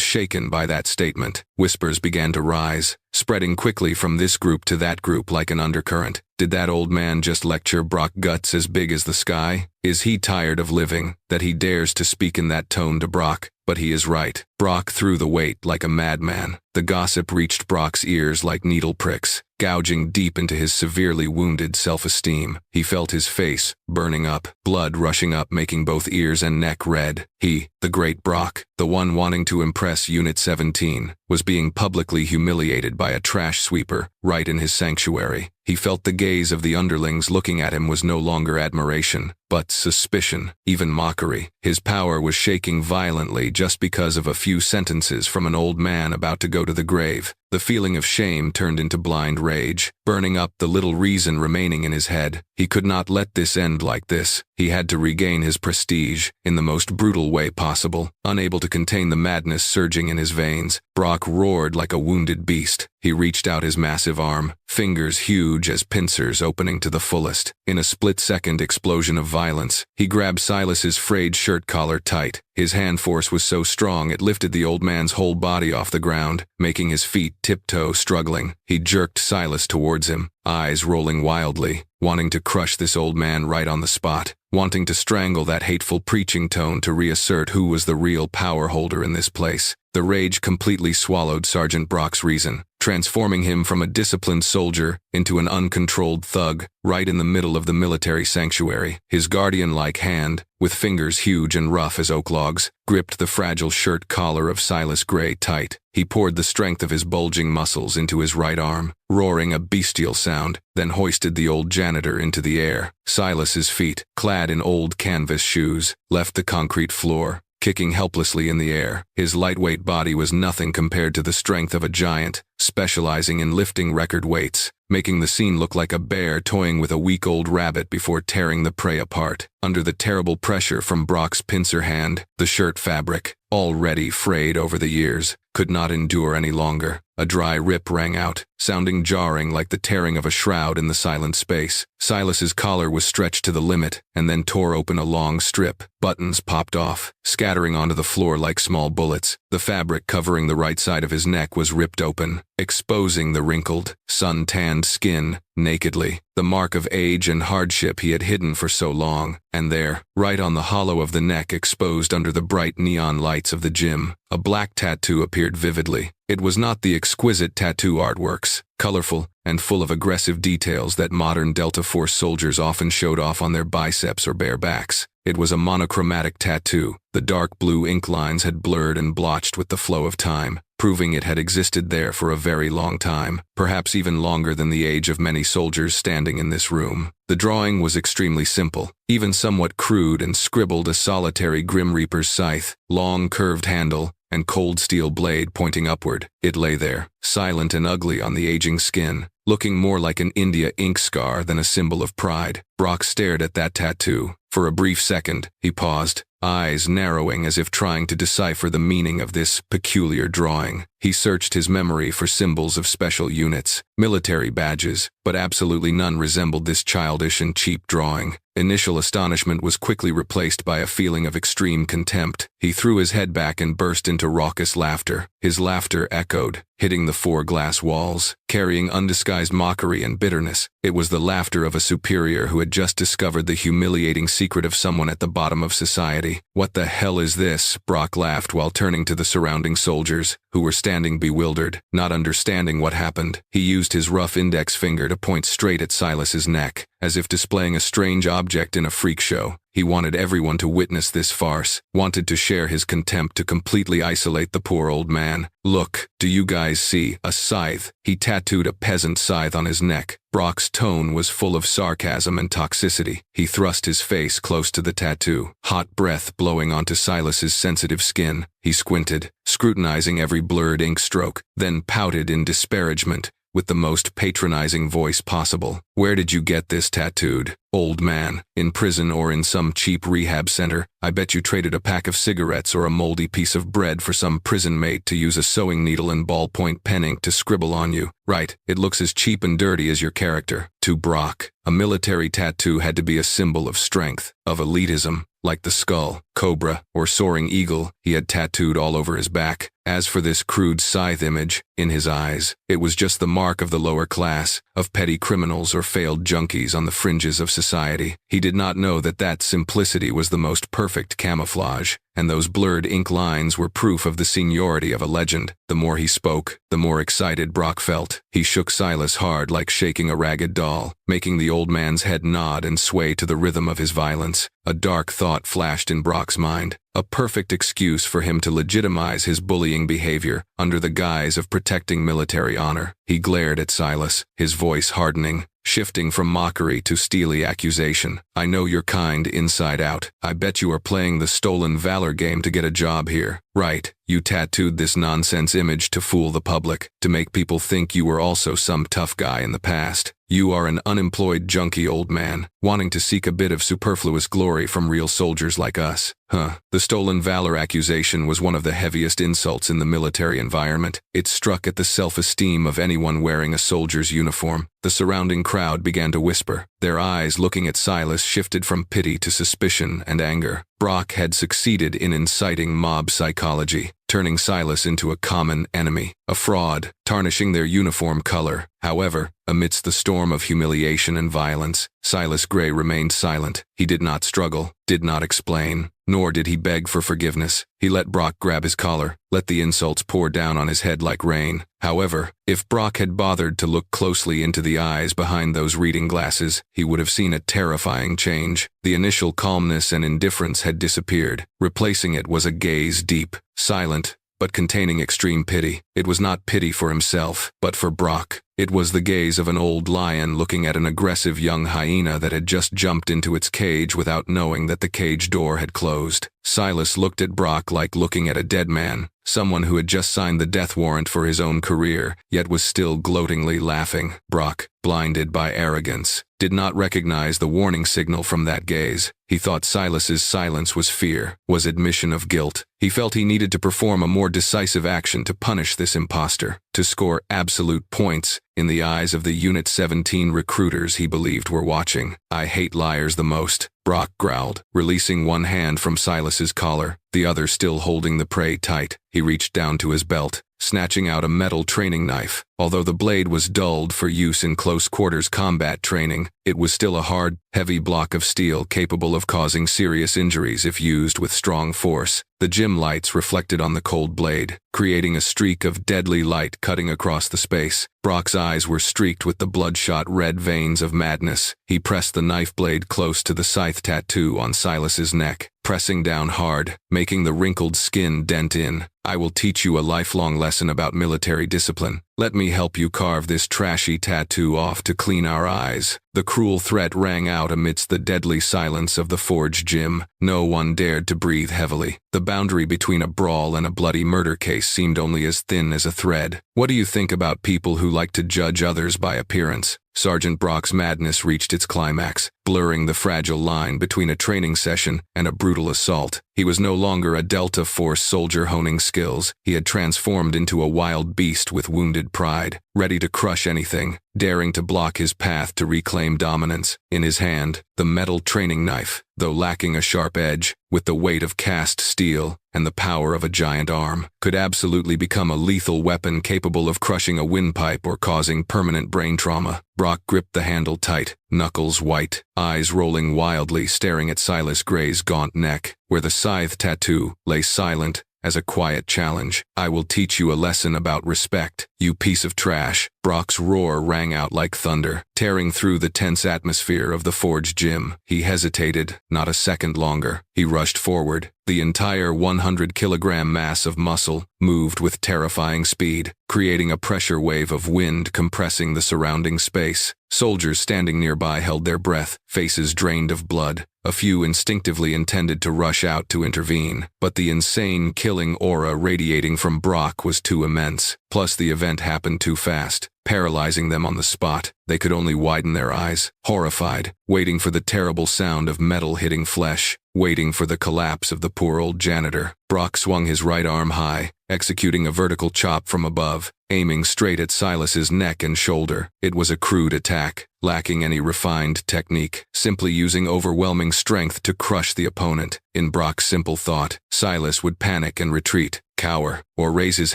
Speaker 1: shaken by that statement. Whispers began to rise, spreading quickly from this group to that group like an undercurrent. Did that old man just lecture Brock guts as big as the sky? Is he tired of living, that he dares to speak in that tone to Brock? But he is right. Brock threw the weight like a madman. The gossip reached Brock's ears like needle pricks, gouging deep into his severely wounded self-esteem. He felt his face burning up, blood rushing up, making both ears and neck red. He, the great Brock, the one wanting to impress Unit 17, was being publicly humiliated by a trash sweeper right in his sanctuary. He felt the gaze of the underlings looking at him was no longer admiration, but suspicion, even mockery. His power was shaking violently just because of a few sentences from an old man about to go to the grave. The feeling of shame turned into blind rage, burning up the little reason remaining in his head. He could not let this end like this. He had to regain his prestige in the most brutal way possible. Unable to contain the madness surging in his veins, Brock roared like a wounded beast. He reached out his massive arm, fingers huge as pincers opening to the fullest. In a split-second explosion of violence, he grabbed Silas's frayed shirt collar tight. His hand force was so strong it lifted the old man's whole body off the ground, making his feet tiptoe struggling. He jerked Silas towards him, eyes rolling wildly, wanting to crush this old man right on the spot, wanting to strangle that hateful preaching tone to reassert who was the real power holder in this place. The rage completely swallowed Sergeant Brock's reason, transforming him from a disciplined soldier into an uncontrolled thug, right in the middle of the military sanctuary. His guardian-like hand, with fingers huge and rough as oak logs, gripped the fragile shirt collar of Silas Gray tight. He poured the strength of his bulging muscles into his right arm, roaring a bestial sound, then hoisted the old janitor into the air. Silas's feet, clad in old canvas shoes, left the concrete floor, kicking helplessly in the air. His lightweight body was nothing compared to the strength of a giant, specializing in lifting record weights, making the scene look like a bear toying with a week-old rabbit before tearing the prey apart. Under the terrible pressure from Brock's pincer hand, the shirt fabric, already frayed over the years, could not endure any longer. A dry rip rang out, sounding jarring like the tearing of a shroud in the silent space. Silas's collar was stretched to the limit, and then tore open a long strip. Buttons popped off, scattering onto the floor like small bullets. The fabric covering the right side of his neck was ripped open, exposing the wrinkled, sun-tanned skin nakedly, the mark of age and hardship he had hidden for so long. And there, right on the hollow of the neck exposed under the bright neon lights of the gym, a black tattoo appeared vividly. It was not the exquisite tattoo artworks colorful, and full of aggressive details that modern Delta Force soldiers often showed off on their biceps or bare backs. It was a monochromatic tattoo. The dark blue ink lines had blurred and blotched with the flow of time, proving it had existed there for a very long time, perhaps even longer than the age of many soldiers standing in this room. The drawing was extremely simple, even somewhat crude, and scribbled a solitary Grim Reaper's scythe, long curved handle, and cold steel blade pointing upward. It lay there, silent and ugly on the aging skin, looking more like an India ink scar than a symbol of pride. Brock stared at that tattoo. For a brief second, he paused, eyes narrowing as if trying to decipher the meaning of this peculiar drawing. He searched his memory for symbols of special units, military badges, but absolutely none resembled this childish and cheap drawing. Initial astonishment was quickly replaced by a feeling of extreme contempt. He threw his head back and burst into raucous laughter. His laughter echoed, hitting the four glass walls, carrying undisguised mockery and bitterness. It was the laughter of a superior who had just discovered the humiliating secret of someone at the bottom of society. "What the hell is this?" Brock laughed while turning to the surrounding soldiers, who were standing bewildered, not understanding what happened. He used his rough index finger to point straight at Silas's neck, as if displaying a strange object in a freak show. He wanted everyone to witness this farce, wanted to share his contempt, to completely isolate the poor old man. "Look, do you guys see? A scythe." He tattooed a peasant scythe on his neck. Brock's tone was full of sarcasm and toxicity. He thrust his face close to the tattoo, hot breath blowing onto Silas's sensitive skin. He squinted, scrutinizing every blurred ink stroke, then pouted in disparagement, with the most patronizing voice possible. "Where did you get this tattooed, old man? In prison or in some cheap rehab center? I bet you traded a pack of cigarettes or a moldy piece of bread for some prison mate to use a sewing needle and ballpoint pen ink to scribble on you. Right, it looks as cheap and dirty as your character." To Brock, a military tattoo had to be a symbol of strength, of elitism, like the skull, cobra, or soaring eagle he had tattooed all over his back. As for this crude scythe image, in his eyes, it was just the mark of the lower class, of petty criminals or failed junkies on the fringes of society. He did not know that that simplicity was the most perfect camouflage, and those blurred ink lines were proof of the seniority of a legend. The more he spoke, the more excited Brock felt. He shook Silas hard, like shaking a ragged doll, making the old man's head nod and sway to the rhythm of his violence. A dark thought flashed in Brock's mind, a perfect excuse for him to legitimize his bullying behavior under the guise of protecting military honor. He glared at Silas, his voice hardening, shifting from mockery to steely accusation. "I know your kind inside out. I bet you are playing the stolen valor game to get a job here. Right, you tattooed this nonsense image to fool the public, to make people think you were also some tough guy in the past. You are an unemployed junkie old man, wanting to seek a bit of superfluous glory from real soldiers like us. Huh." The stolen valor accusation was one of the heaviest insults in the military environment. It struck at the self-esteem of anyone wearing a soldier's uniform. The surrounding crowd began to whisper. Their eyes, looking at Silas, shifted from pity to suspicion and anger. Brock had succeeded in inciting mob psychology, turning Silas into a common enemy, a fraud, tarnishing their uniform color. However, amidst the storm of humiliation and violence, Silas Gray remained silent. He did not struggle, did not explain, nor did he beg for forgiveness. He let Brock grab his collar, let the insults pour down on his head like rain. However, if Brock had bothered to look closely into the eyes behind those reading glasses, he would have seen a terrifying change. The initial calmness and indifference had disappeared. Replacing it was a gaze deep, silent, but containing extreme pity. It was not pity for himself, but for Brock. It was the gaze of an old lion looking at an aggressive young hyena that had just jumped into its cage without knowing that the cage door had closed. Silas looked at Brock like looking at a dead man, someone who had just signed the death warrant for his own career, yet was still gloatingly laughing. Brock, blinded by arrogance, did not recognize the warning signal from that gaze. He thought Silas's silence was fear, was admission of guilt. He felt he needed to perform a more decisive action to punish this imposter, to score absolute points in the eyes of the Unit 17 recruiters he believed were watching. "I hate liars the most," Brock growled, releasing one hand from Silas's collar. the other still holding the prey tight. He reached down to his belt, snatching out a metal training knife. Although the blade was dulled for use in close-quarters combat training, it was still a hard, heavy block of steel capable of causing serious injuries if used with strong force. The gym lights reflected on the cold blade, creating a streak of deadly light cutting across the space. Brock's eyes were streaked with the bloodshot red veins of madness. He pressed the knife blade close to the scythe tattoo on Silas's neck, pressing down hard, making the wrinkled skin dent in. "I will teach you a lifelong lesson about military discipline. Let me help you carve this trashy tattoo off to clean our eyes." The cruel threat rang out amidst the deadly silence of the forge gym. No one dared to breathe heavily. The boundary between a brawl and a bloody murder case seemed only as thin as a thread. "What do you think about people who like to judge others by appearance?" Sergeant Brock's madness reached its climax, blurring the fragile line between a training session and a brutal assault. He was no longer a Delta Force soldier honing skills. He had transformed into a wild beast with wounded pride, ready to crush anything, daring to block his path to reclaim dominance. In his hand, the metal training knife, though lacking a sharp edge, with the weight of cast steel and the power of a giant arm, could absolutely become a lethal weapon capable of crushing a windpipe or causing permanent brain trauma. Brock gripped the handle tight, knuckles white, eyes rolling wildly, staring at Silas Gray's gaunt neck, where the scythe tattoo lay silent as a quiet challenge. "I will teach you a lesson about respect, you piece of trash." Brock's roar rang out like thunder, tearing through the tense atmosphere of the forge gym. He hesitated, not a second longer. He rushed forward. The entire 100-kilogram mass of muscle moved with terrifying speed, creating a pressure wave of wind compressing the surrounding space. Soldiers standing nearby held their breath, faces drained of blood. A few instinctively intended to rush out to intervene, but the insane killing aura radiating from Brock was too immense. Plus, the event happened too fast, paralyzing them on the spot. They could only widen their eyes, horrified, waiting for the terrible sound of metal hitting flesh, waiting for the collapse of the poor old janitor. Brock swung his right arm high, executing a vertical chop from above, aiming straight at Silas's neck and shoulder. It was a crude attack, lacking any refined technique, simply using overwhelming strength to crush the opponent. In Brock's simple thought, Silas would panic and retreat, cower, or raise his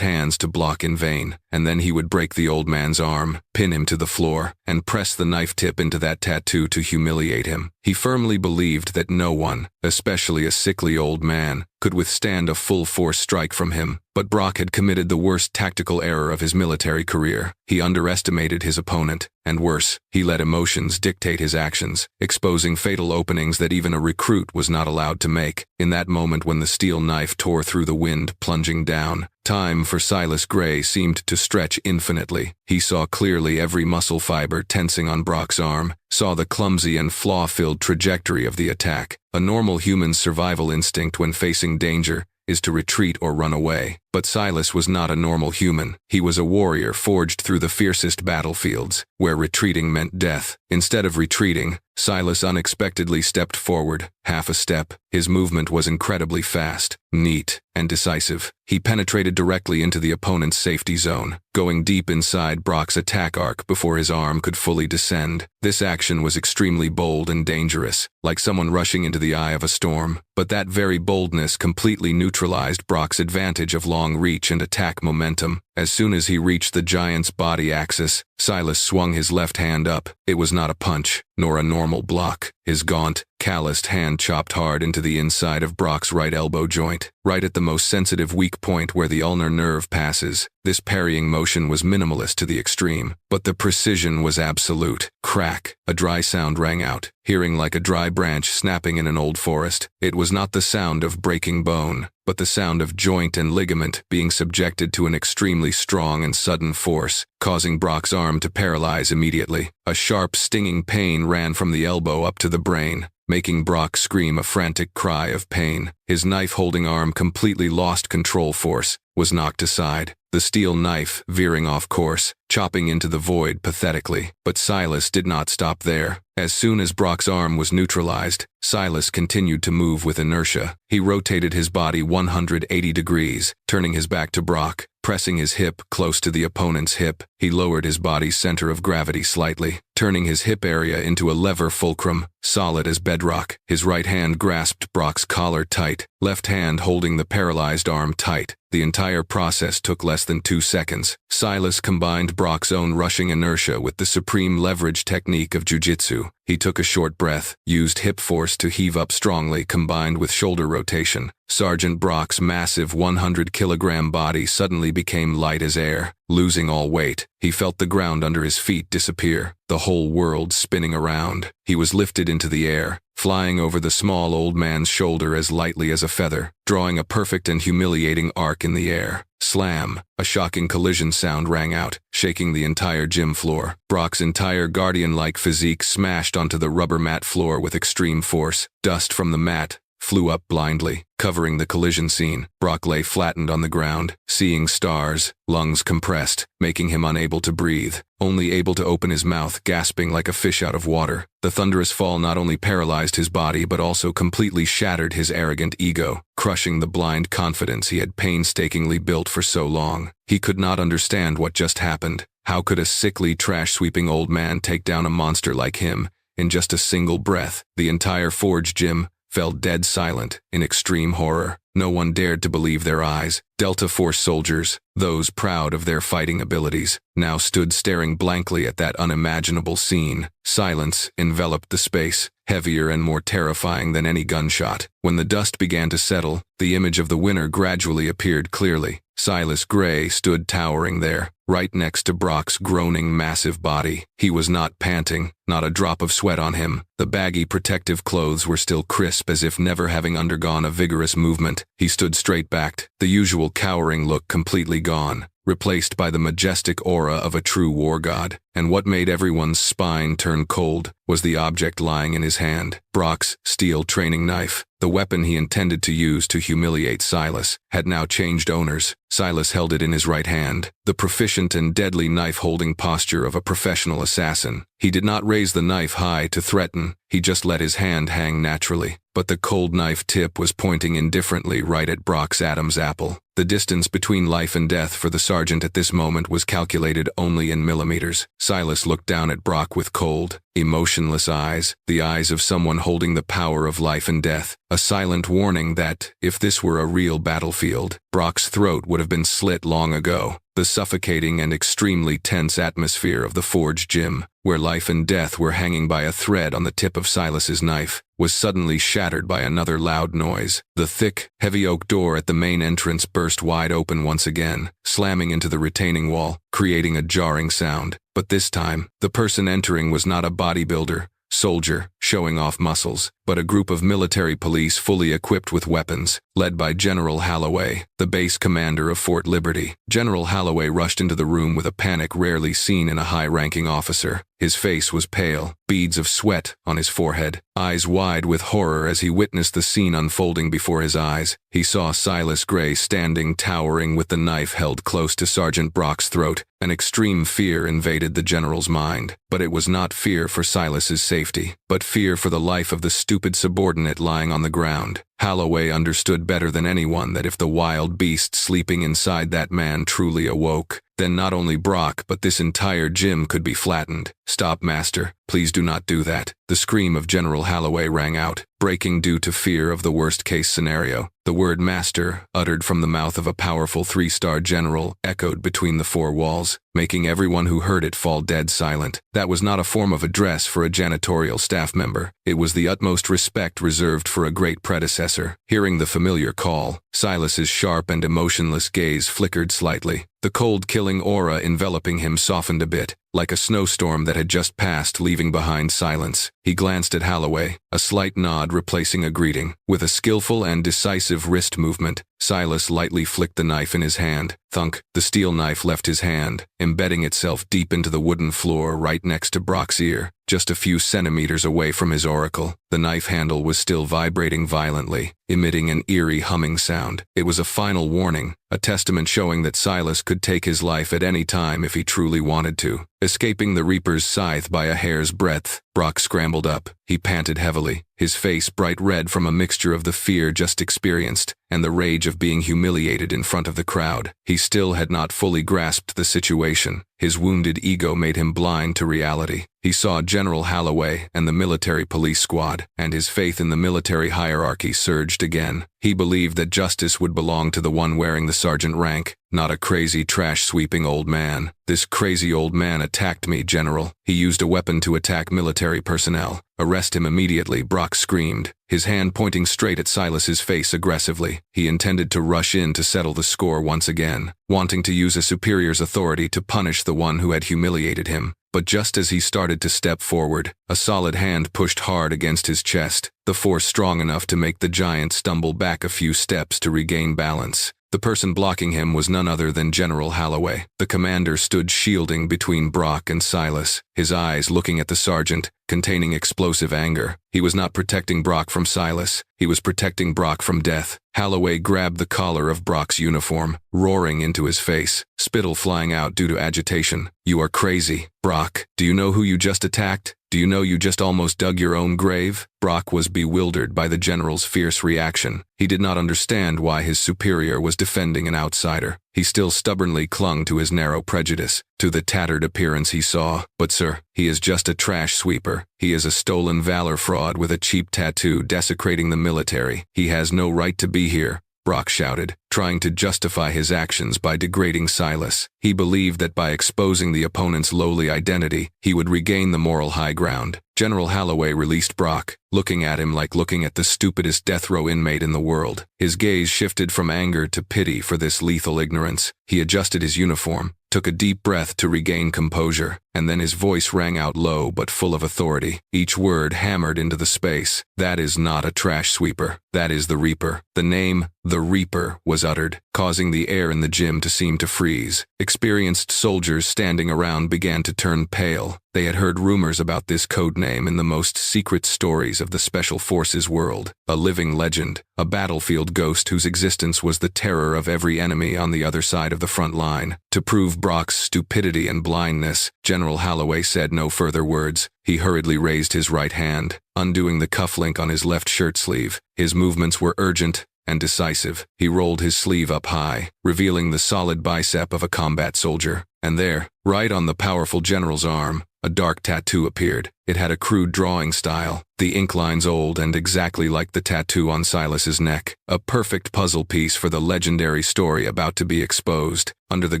Speaker 1: hands to block in vain, and then he would break the old man's arm, pin him to the floor, and press the knife tip into that tattoo to humiliate him. He firmly believed that no one, especially a sickly old man, could withstand a full-force strike from him. But Brock had committed the worst tactical error of his military career. He underestimated his opponent, and worse, he let emotions dictate his actions, exposing fatal openings that even a recruit was not allowed to make. In that moment when the steel knife tore through the wind, plunging down, time for Silas Gray seemed to stretch infinitely. He saw clearly every muscle fiber tensing on Brock's arm, saw the clumsy and flaw-filled trajectory of the attack. A normal human's survival instinct when facing danger is to retreat or run away. But Silas was not a normal human. He was a warrior forged through the fiercest battlefields, where retreating meant death. Instead of retreating, Silas unexpectedly stepped forward, half a step. His movement was incredibly fast, neat, and decisive. He penetrated directly into the opponent's safety zone, going deep inside Brock's attack arc before his arm could fully descend. This action was extremely bold and dangerous, like someone rushing into the eye of a storm. But that very boldness completely neutralized Brock's advantage of long reach and attack momentum. As soon as he reached the giant's body axis, Silas swung his left hand up. It was not a punch, nor a normal block. His gaunt, calloused hand chopped hard into the inside of Brock's right elbow joint, right at the most sensitive weak point where the ulnar nerve passes. This parrying motion was minimalist to the extreme, but the precision was absolute. Crack! A dry sound rang out, hearing like a dry branch snapping in an old forest. It was not the sound of breaking bone, but the sound of joint and ligament being subjected to an extremely strong and sudden force, causing Brock's arm to paralyze immediately. A sharp, stinging pain ran from the elbow up to the brain, making Brock scream a frantic cry of pain. His knife-holding arm completely lost control force, was knocked aside, the steel knife veering off course, chopping into the void pathetically. But Silas did not stop there. As soon as Brock's arm was neutralized, Silas continued to move with inertia. He rotated his body 180 degrees, turning his back to Brock, Pressing his hip close to the opponent's hip, he lowered his body's center of gravity slightly, turning his hip area into a lever fulcrum, solid as bedrock. His right hand grasped Brock's collar tight, left hand holding the paralyzed arm tight. The entire process took less than 2 seconds. Silas combined Brock's own rushing inertia with the supreme leverage technique of jiu-jitsu. He took a short breath, used hip force to heave up strongly combined with shoulder rotation. Sergeant Brock's massive 100-kilogram body suddenly became light as air. Losing all weight, he felt the ground under his feet disappear, the whole world spinning around. He was lifted into the air, flying over the small old man's shoulder as lightly as a feather, drawing a perfect and humiliating arc in the air. Slam! A shocking collision sound rang out, shaking the entire gym floor. Brock's entire guardian-like physique smashed onto the rubber mat floor with extreme force. Dust from the mat flew up blindly, covering the collision scene. Brock lay flattened on the ground, seeing stars, lungs compressed, making him unable to breathe, only able to open his mouth, gasping like a fish out of water. The thunderous fall not only paralyzed his body but also completely shattered his arrogant ego, crushing the blind confidence he had painstakingly built for so long. He could not understand what just happened. How could a sickly, trash-sweeping old man take down a monster like him in just a single breath? The entire Forge gym fell dead silent in extreme horror. No one dared to believe their eyes. Delta Force soldiers, those proud of their fighting abilities, now stood staring blankly at that unimaginable scene. Silence enveloped the space, heavier and more terrifying than any gunshot. When the dust began to settle, the image of the winner gradually appeared clearly. Silas Gray stood towering there, right next to Brock's groaning massive body. He was not panting, not a drop of sweat on him. The baggy protective clothes were still crisp as if never having undergone a vigorous movement. He stood straight-backed, the usual cowering look completely gone, replaced by the majestic aura of a true war god. And what made everyone's spine turn cold was the object lying in his hand. Brock's steel training knife. The weapon he intended to use to humiliate Silas had now changed owners. Silas held it in his right hand, the proficient and deadly knife-holding posture of a professional assassin. He did not raise the knife high to threaten, he just let his hand hang naturally. But the cold knife tip was pointing indifferently right at Brock's Adam's apple. The distance between life and death for the sergeant at this moment was calculated only in millimeters. Silas looked down at Brock with cold, emotionless eyes, the eyes of someone holding the power of life and death, a silent warning that, if this were a real battlefield, Brock's throat would have been slit long ago. The suffocating and extremely tense atmosphere of the Forge gym, where life and death were hanging by a thread on the tip of Silas's knife, was suddenly shattered by another loud noise. The thick, heavy oak door at the main entrance burst wide open once again, slamming into the retaining wall, creating a jarring sound. But this time, the person entering was not a bodybuilder, soldier, showing off muscles, but a group of military police fully equipped with weapons, led by General Holloway, the base commander of Fort Liberty. General Holloway rushed into the room with a panic rarely seen in a high-ranking officer. His face was pale, beads of sweat on his forehead, eyes wide with horror as he witnessed the scene unfolding before his eyes. He saw Silas Gray standing towering with the knife held close to Sergeant Brock's throat. An extreme fear invaded the general's mind, but it was not fear for Silas's safety, but fear for the life of the stupid subordinate lying on the ground. Holloway understood better than anyone that if the wild beast sleeping inside that man truly awoke, then not only Brock but this entire gym could be flattened. "Stop, Master. Please do not do that." The scream of General Holloway rang out, breaking due to fear of the worst-case scenario. The word "master," uttered from the mouth of a powerful 3-star general, echoed between the four walls, making everyone who heard it fall dead silent. That was not a form of address for a janitorial staff member. It was the utmost respect reserved for a great predecessor. Hearing the familiar call, Silas's sharp and emotionless gaze flickered slightly. The cold, killing aura enveloping him softened a bit, like a snowstorm that had just passed, leaving behind silence. He glanced at Holloway, a slight nod replacing a greeting. With a skillful and decisive wrist movement, Silas lightly flicked the knife in his hand. Thunk! The steel knife left his hand, embedding itself deep into the wooden floor right next to Brock's ear. Just a few centimeters away from his auricle, the knife handle was still vibrating violently, emitting an eerie humming sound. It was a final warning, a testament showing that Silas could take his life at any time if he truly wanted to. Escaping the Reaper's scythe by a hair's breadth, Brock scrambled up. He panted heavily, his face bright red from a mixture of the fear just experienced and the rage of being humiliated in front of the crowd. He still had not fully grasped the situation. His wounded ego made him blind to reality. He saw General Holloway and the military police squad, and his faith in the military hierarchy surged again. He believed that justice would belong to the one wearing the sergeant rank, not a crazy, trash-sweeping old man. This crazy old man attacked me, General. He used a weapon to attack military personnel. Arrest him immediately, Brock screamed, his hand pointing straight at Silas's face aggressively. He intended to rush in to settle the score once again, wanting to use a superior's authority to punish the one who had humiliated him. But just as he started to step forward, a solid hand pushed hard against his chest, the force strong enough to make the giant stumble back a few steps to regain balance. The person blocking him was none other than General Holloway. The commander stood shielding between Brock and Silas, his eyes looking at the sergeant, containing explosive anger. He was not protecting Brock from Silas, he was protecting Brock from death. Holloway grabbed the collar of Brock's uniform, roaring into his face, spittle flying out due to agitation. "You are crazy, Brock. Do you know who you just attacked? Do you know you just almost dug your own grave?" Brock was bewildered by the general's fierce reaction. He did not understand why his superior was defending an outsider. He still stubbornly clung to his narrow prejudice, to the tattered appearance he saw. "But sir, he is just a trash sweeper. He is a stolen valor fraud with a cheap tattoo desecrating the military. He has no right to be here," Brock shouted, trying to justify his actions by degrading Silas. He believed that by exposing the opponent's lowly identity, he would regain the moral high ground. General Holloway released Brock, looking at him like looking at the stupidest death row inmate in the world. His gaze shifted from anger to pity for this lethal ignorance. He adjusted his uniform, took a deep breath to regain composure, and then his voice rang out low but full of authority. Each word hammered into the space. "That is not a trash sweeper. That is the Reaper." The name, the Reaper, was uttered, causing the air in the gym to seem to freeze. Experienced soldiers standing around began to turn pale. They had heard rumors about this code name in the most secret stories of the Special Forces world. A living legend, a battlefield ghost whose existence was the terror of every enemy on the other side of the front line. To prove Brock's stupidity and blindness, General Holloway said no further words. He hurriedly raised his right hand, undoing the cufflink on his left shirt sleeve. His movements were urgent and decisive. He rolled his sleeve up high, revealing the solid bicep of a combat soldier. And there, right on the powerful general's arm, a dark tattoo appeared. It had a crude drawing style, the ink lines old and exactly like the tattoo on Silas's neck. A perfect puzzle piece for the legendary story about to be exposed. Under the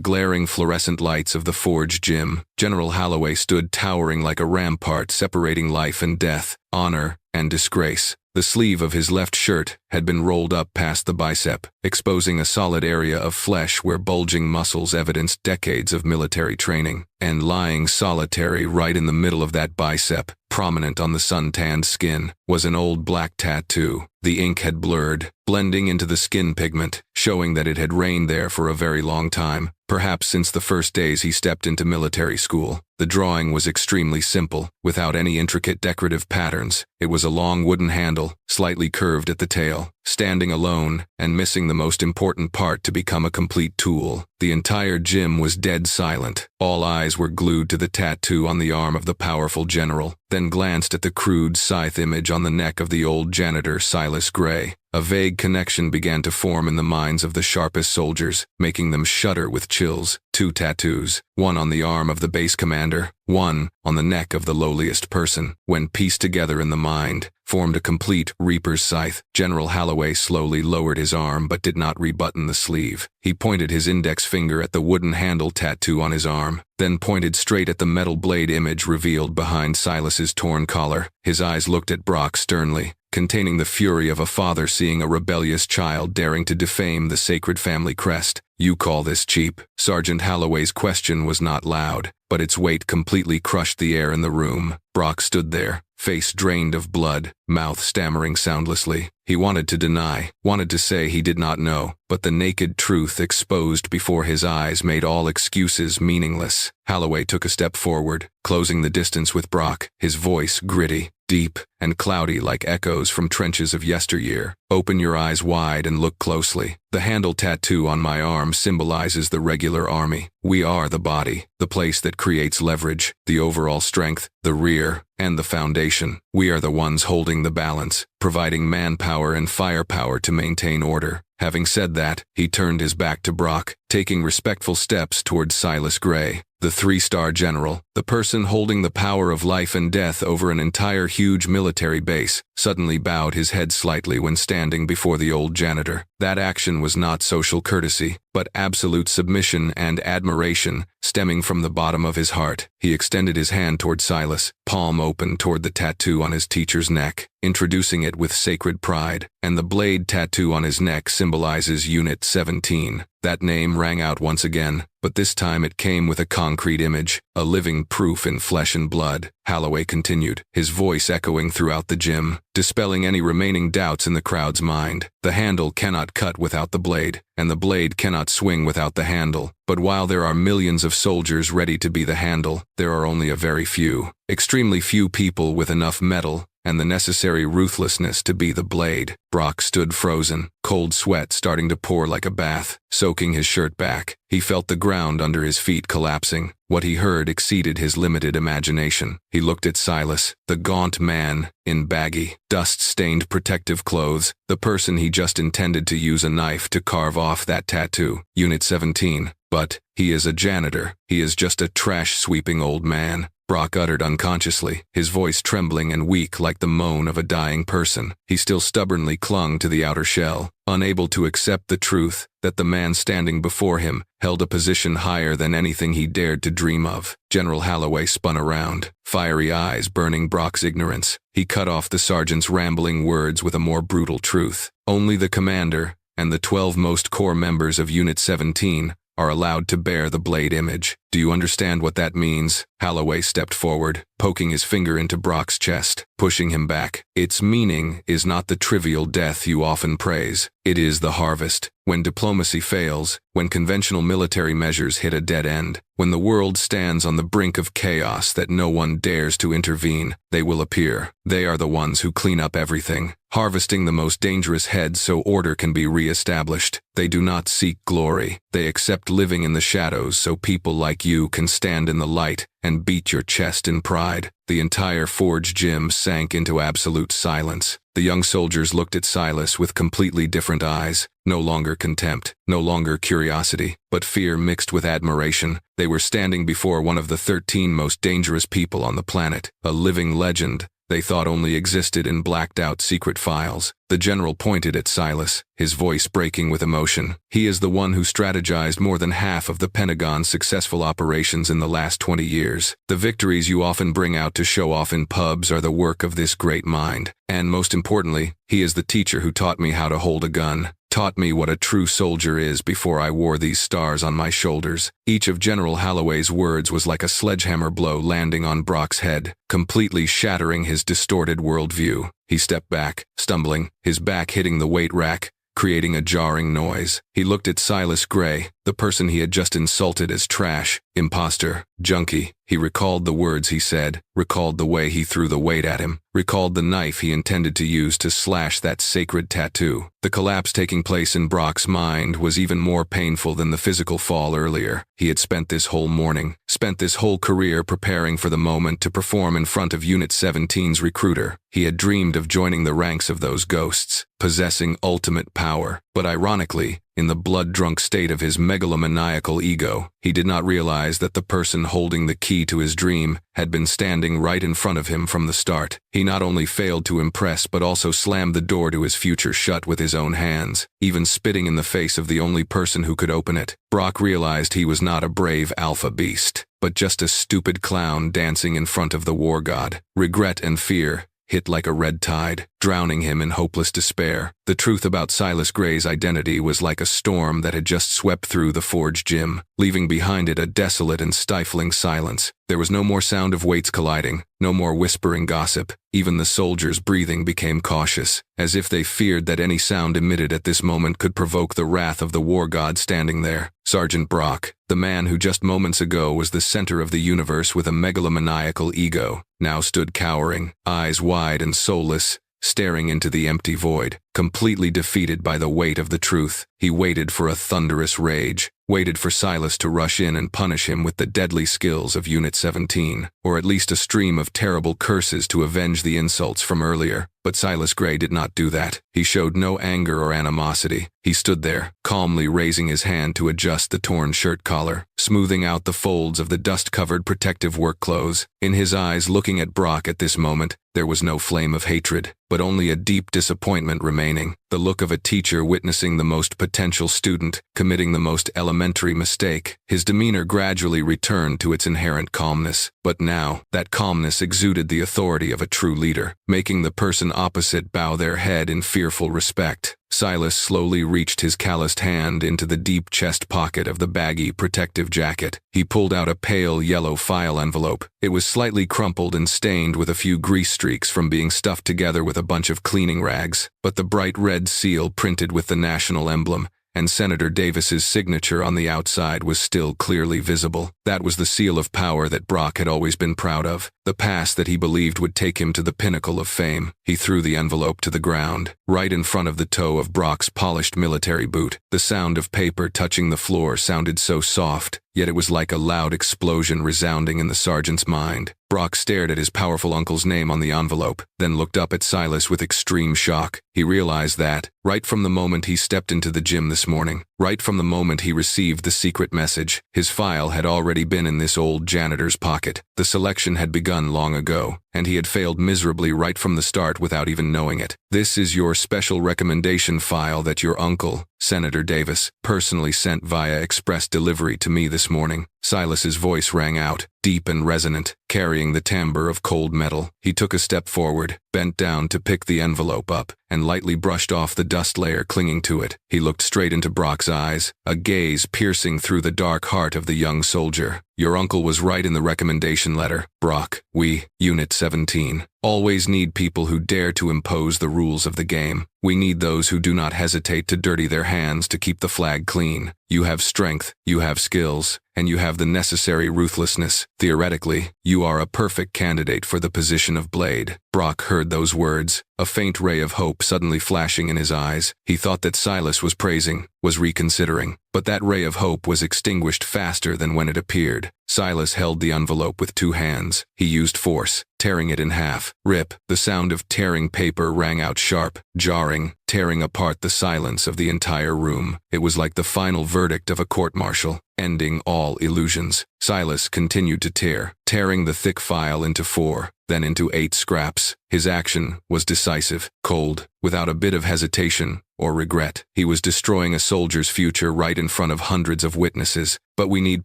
Speaker 1: glaring fluorescent lights of the Forge gym, General Holloway stood towering like a rampart separating life and death, honor and disgrace. The sleeve of his left shirt had been rolled up past the bicep, exposing a solid area of flesh where bulging muscles evidenced decades of military training. And lying solitary right in the middle of that bicep, prominent on the sun-tanned skin, was an old black tattoo. The ink had blurred, blending into the skin pigment, showing that it had reigned there for a very long time, perhaps since the first days he stepped into military school. The drawing was extremely simple, without any intricate decorative patterns. It was a long wooden handle, slightly curved at the tail, standing alone, and missing the most important part to become a complete tool. The entire gym was dead silent. All eyes were glued to the tattoo on the arm of the powerful general, then glanced at the crude scythe image on the neck of the old janitor Silas Gray. A vague connection began to form in the minds of the sharpest soldiers, making them shudder with chills. Two tattoos, one on the arm of the base commander, one on the neck of the lowliest person, when pieced together in the mind, formed a complete Reaper's scythe. General Holloway slowly lowered his arm but did not rebutton the sleeve. He pointed his index finger at the wooden handle tattoo on his arm, then pointed straight at the metal blade image revealed behind Silas's torn collar. His eyes looked at Brock sternly, containing the fury of a father seeing a rebellious child daring to defame the sacred family crest. "You call this cheap?" Sergeant Holloway's question was not loud, but its weight completely crushed the air in the room. Brock stood there, face drained of blood, mouth stammering soundlessly. He wanted to deny, wanted to say he did not know, but the naked truth exposed before his eyes made all excuses meaningless. Holloway took a step forward, closing the distance with Brock, his voice gritty, deep, and cloudy like echoes from trenches of yesteryear. "Open your eyes wide and look closely." The handle tattoo on my arm symbolizes the regular army. We are the body, the place that creates leverage, the overall strength, the rear, and the foundation. We are the ones holding the balance, providing manpower and firepower to maintain order. Having said that, he turned his back to Brock, taking respectful steps towards Silas Gray, the 3-star general, the person holding the power of life and death over an entire huge military base, suddenly bowed his head slightly when standing before the old janitor. That action was not social courtesy, but absolute submission and admiration stemming from the bottom of his heart. He extended his hand toward Silas, palm open toward the tattoo on his teacher's neck, introducing it with sacred pride, and the blade tattoo on his neck symbolizes Unit 17. That name rang out once again, but this time it came with a concrete image, a living proof in flesh and blood. Holloway continued, his voice echoing throughout the gym, dispelling any remaining doubts in the crowd's mind. The handle cannot cut without the blade, and the blade cannot swing without the handle. But while there are millions of soldiers ready to be the handle, there are only a very few, extremely few people with enough metal and the necessary ruthlessness to be the blade. Brock stood frozen, cold sweat starting to pour like a bath, soaking his shirt back. He felt the ground under his feet collapsing. What he heard exceeded his limited imagination. He looked at Silas, the gaunt man, in baggy, dust-stained protective clothes, the person he just intended to use a knife to carve off that tattoo. Unit 17. But he is a janitor. He is just a trash-sweeping old man, Brock uttered unconsciously, his voice trembling and weak like the moan of a dying person. He still stubbornly clung to the outer shell, unable to accept the truth that the man standing before him held a position higher than anything he dared to dream of. General Holloway spun around, fiery eyes burning Brock's ignorance. He cut off the sergeant's rambling words with a more brutal truth. Only the commander and the 12 most core members of Unit 17 are allowed to bear the blade image. Do you understand what that means? Holloway stepped forward, poking his finger into Brock's chest, pushing him back. Its meaning is not the trivial death you often praise. It is the harvest. When diplomacy fails, when conventional military measures hit a dead end, when the world stands on the brink of chaos that no one dares to intervene, they will appear. They are the ones who clean up everything, harvesting the most dangerous heads so order can be re-established. They do not seek glory. They accept living in the shadows so people like you can stand in the light and beat your chest in pride. The entire forge gym sank into absolute silence. The young soldiers looked at Silas with completely different eyes, no longer contempt, no longer curiosity, but fear mixed with admiration. They were standing before one of the 13 most dangerous people on the planet, a living legend they thought only existed in blacked-out secret files. The general pointed at Silas, his voice breaking with emotion. He is the one who strategized more than half of the Pentagon's successful operations in the last 20 years. The victories you often bring out to show off in pubs are the work of this great mind. And most importantly, he is the teacher who taught me how to hold a gun, taught me what a true soldier is before I wore these stars on my shoulders. Each of General Holloway's words was like a sledgehammer blow landing on Brock's head, completely shattering his distorted worldview. He stepped back, stumbling, his back hitting the weight rack, creating a jarring noise. He looked at Silas Gray, the person he had just insulted as trash, imposter, junkie. He recalled the words he said, recalled the way he threw the weight at him, recalled the knife he intended to use to slash that sacred tattoo. The collapse taking place in Brock's mind was even more painful than the physical fall earlier. He had spent this whole morning, spent this whole career preparing for the moment to perform in front of Unit 17's recruiter. He had dreamed of joining the ranks of those ghosts, possessing ultimate power. But ironically, in the blood-drunk state of his megalomaniacal ego, he did not realize that the person holding the key to his dream had been standing right in front of him from the start. He not only failed to impress but also slammed the door to his future shut with his own hands, even spitting in the face of the only person who could open it. Brock realized he was not a brave alpha beast, but just a stupid clown dancing in front of the war god. Regret and fear hit like a red tide, drowning him in hopeless despair. The truth about Silas Gray's identity was like a storm that had just swept through the forge gym, leaving behind it a desolate and stifling silence. There was no more sound of weights colliding, no more whispering gossip. Even the soldiers' breathing became cautious, as if they feared that any sound emitted at this moment could provoke the wrath of the war god standing there. Sergeant Brock, the man who just moments ago was the center of the universe with a megalomaniacal ego, now stood cowering, eyes wide and soulless, staring into the empty void, completely defeated by the weight of the truth. He waited for a thunderous rage, waited for Silas to rush in and punish him with the deadly skills of Unit 17, or at least a stream of terrible curses to avenge the insults from earlier. But Silas Gray did not do that. He showed no anger or animosity. He stood there, calmly raising his hand to adjust the torn shirt collar, smoothing out the folds of the dust-covered protective work clothes. In his eyes, looking at Brock at this moment, there was no flame of hatred, but only a deep disappointment remaining, the look of a teacher witnessing the most potential student committing the most elementary mistake. His demeanor gradually returned to its inherent calmness, but now, that calmness exuded the authority of a true leader, making the person opposite bow their head in fearful respect. Silas slowly reached his calloused hand into the deep chest pocket of the baggy protective jacket. He pulled out a pale yellow file envelope. It was slightly crumpled and stained with a few grease streaks from being stuffed together with a bunch of cleaning rags, but the bright red seal printed with the national emblem and Senator Davis's signature on the outside was still clearly visible. That was the seal of power that Brock had always been proud of, the pass that he believed would take him to the pinnacle of fame. He threw the envelope to the ground, right in front of the toe of Brock's polished military boot. The sound of paper touching the floor sounded so soft, yet it was like a loud explosion resounding in the sergeant's mind. Brock stared at his powerful uncle's name on the envelope, then looked up at Silas with extreme shock. He realized that, right from the moment he stepped into the gym this morning, right from the moment he received the secret message, his file had already been in this old janitor's pocket. The selection had begun long ago, and he had failed miserably right from the start without even knowing it. This is your special recommendation file that your uncle, Senator Davis, personally sent via express delivery to me this morning. Silas's voice rang out, deep and resonant, carrying the timbre of cold metal. He took a step forward, bent down to pick the envelope up, and lightly brushed off the dust layer clinging to it. He looked straight into Brock's eyes, a gaze piercing through the dark heart of the young soldier. Your uncle was right in the recommendation letter, Brock. We, Unit 17, always need people who dare to impose the rules of the game. We need those who do not hesitate to dirty their hands to keep the flag clean. You have strength, you have skills, and you have the necessary ruthlessness. Theoretically, you are a perfect candidate for the position of Blade. Brock heard those words, a faint ray of hope suddenly flashing in his eyes. He thought that Silas was praising, was reconsidering, but that ray of hope was extinguished faster than when it appeared. Silas held the envelope with two hands. He used force, tearing it in half. Rip! The sound of tearing paper rang out sharp, jarring, tearing apart the silence of the entire room. It was like the final verdict of a court-martial, ending all illusions. Silas continued to tear, tearing the thick file into 4, then into 8 scraps. His action was decisive, cold, without a bit of hesitation or regret. He was destroying a soldier's future right in front of hundreds of witnesses. But we need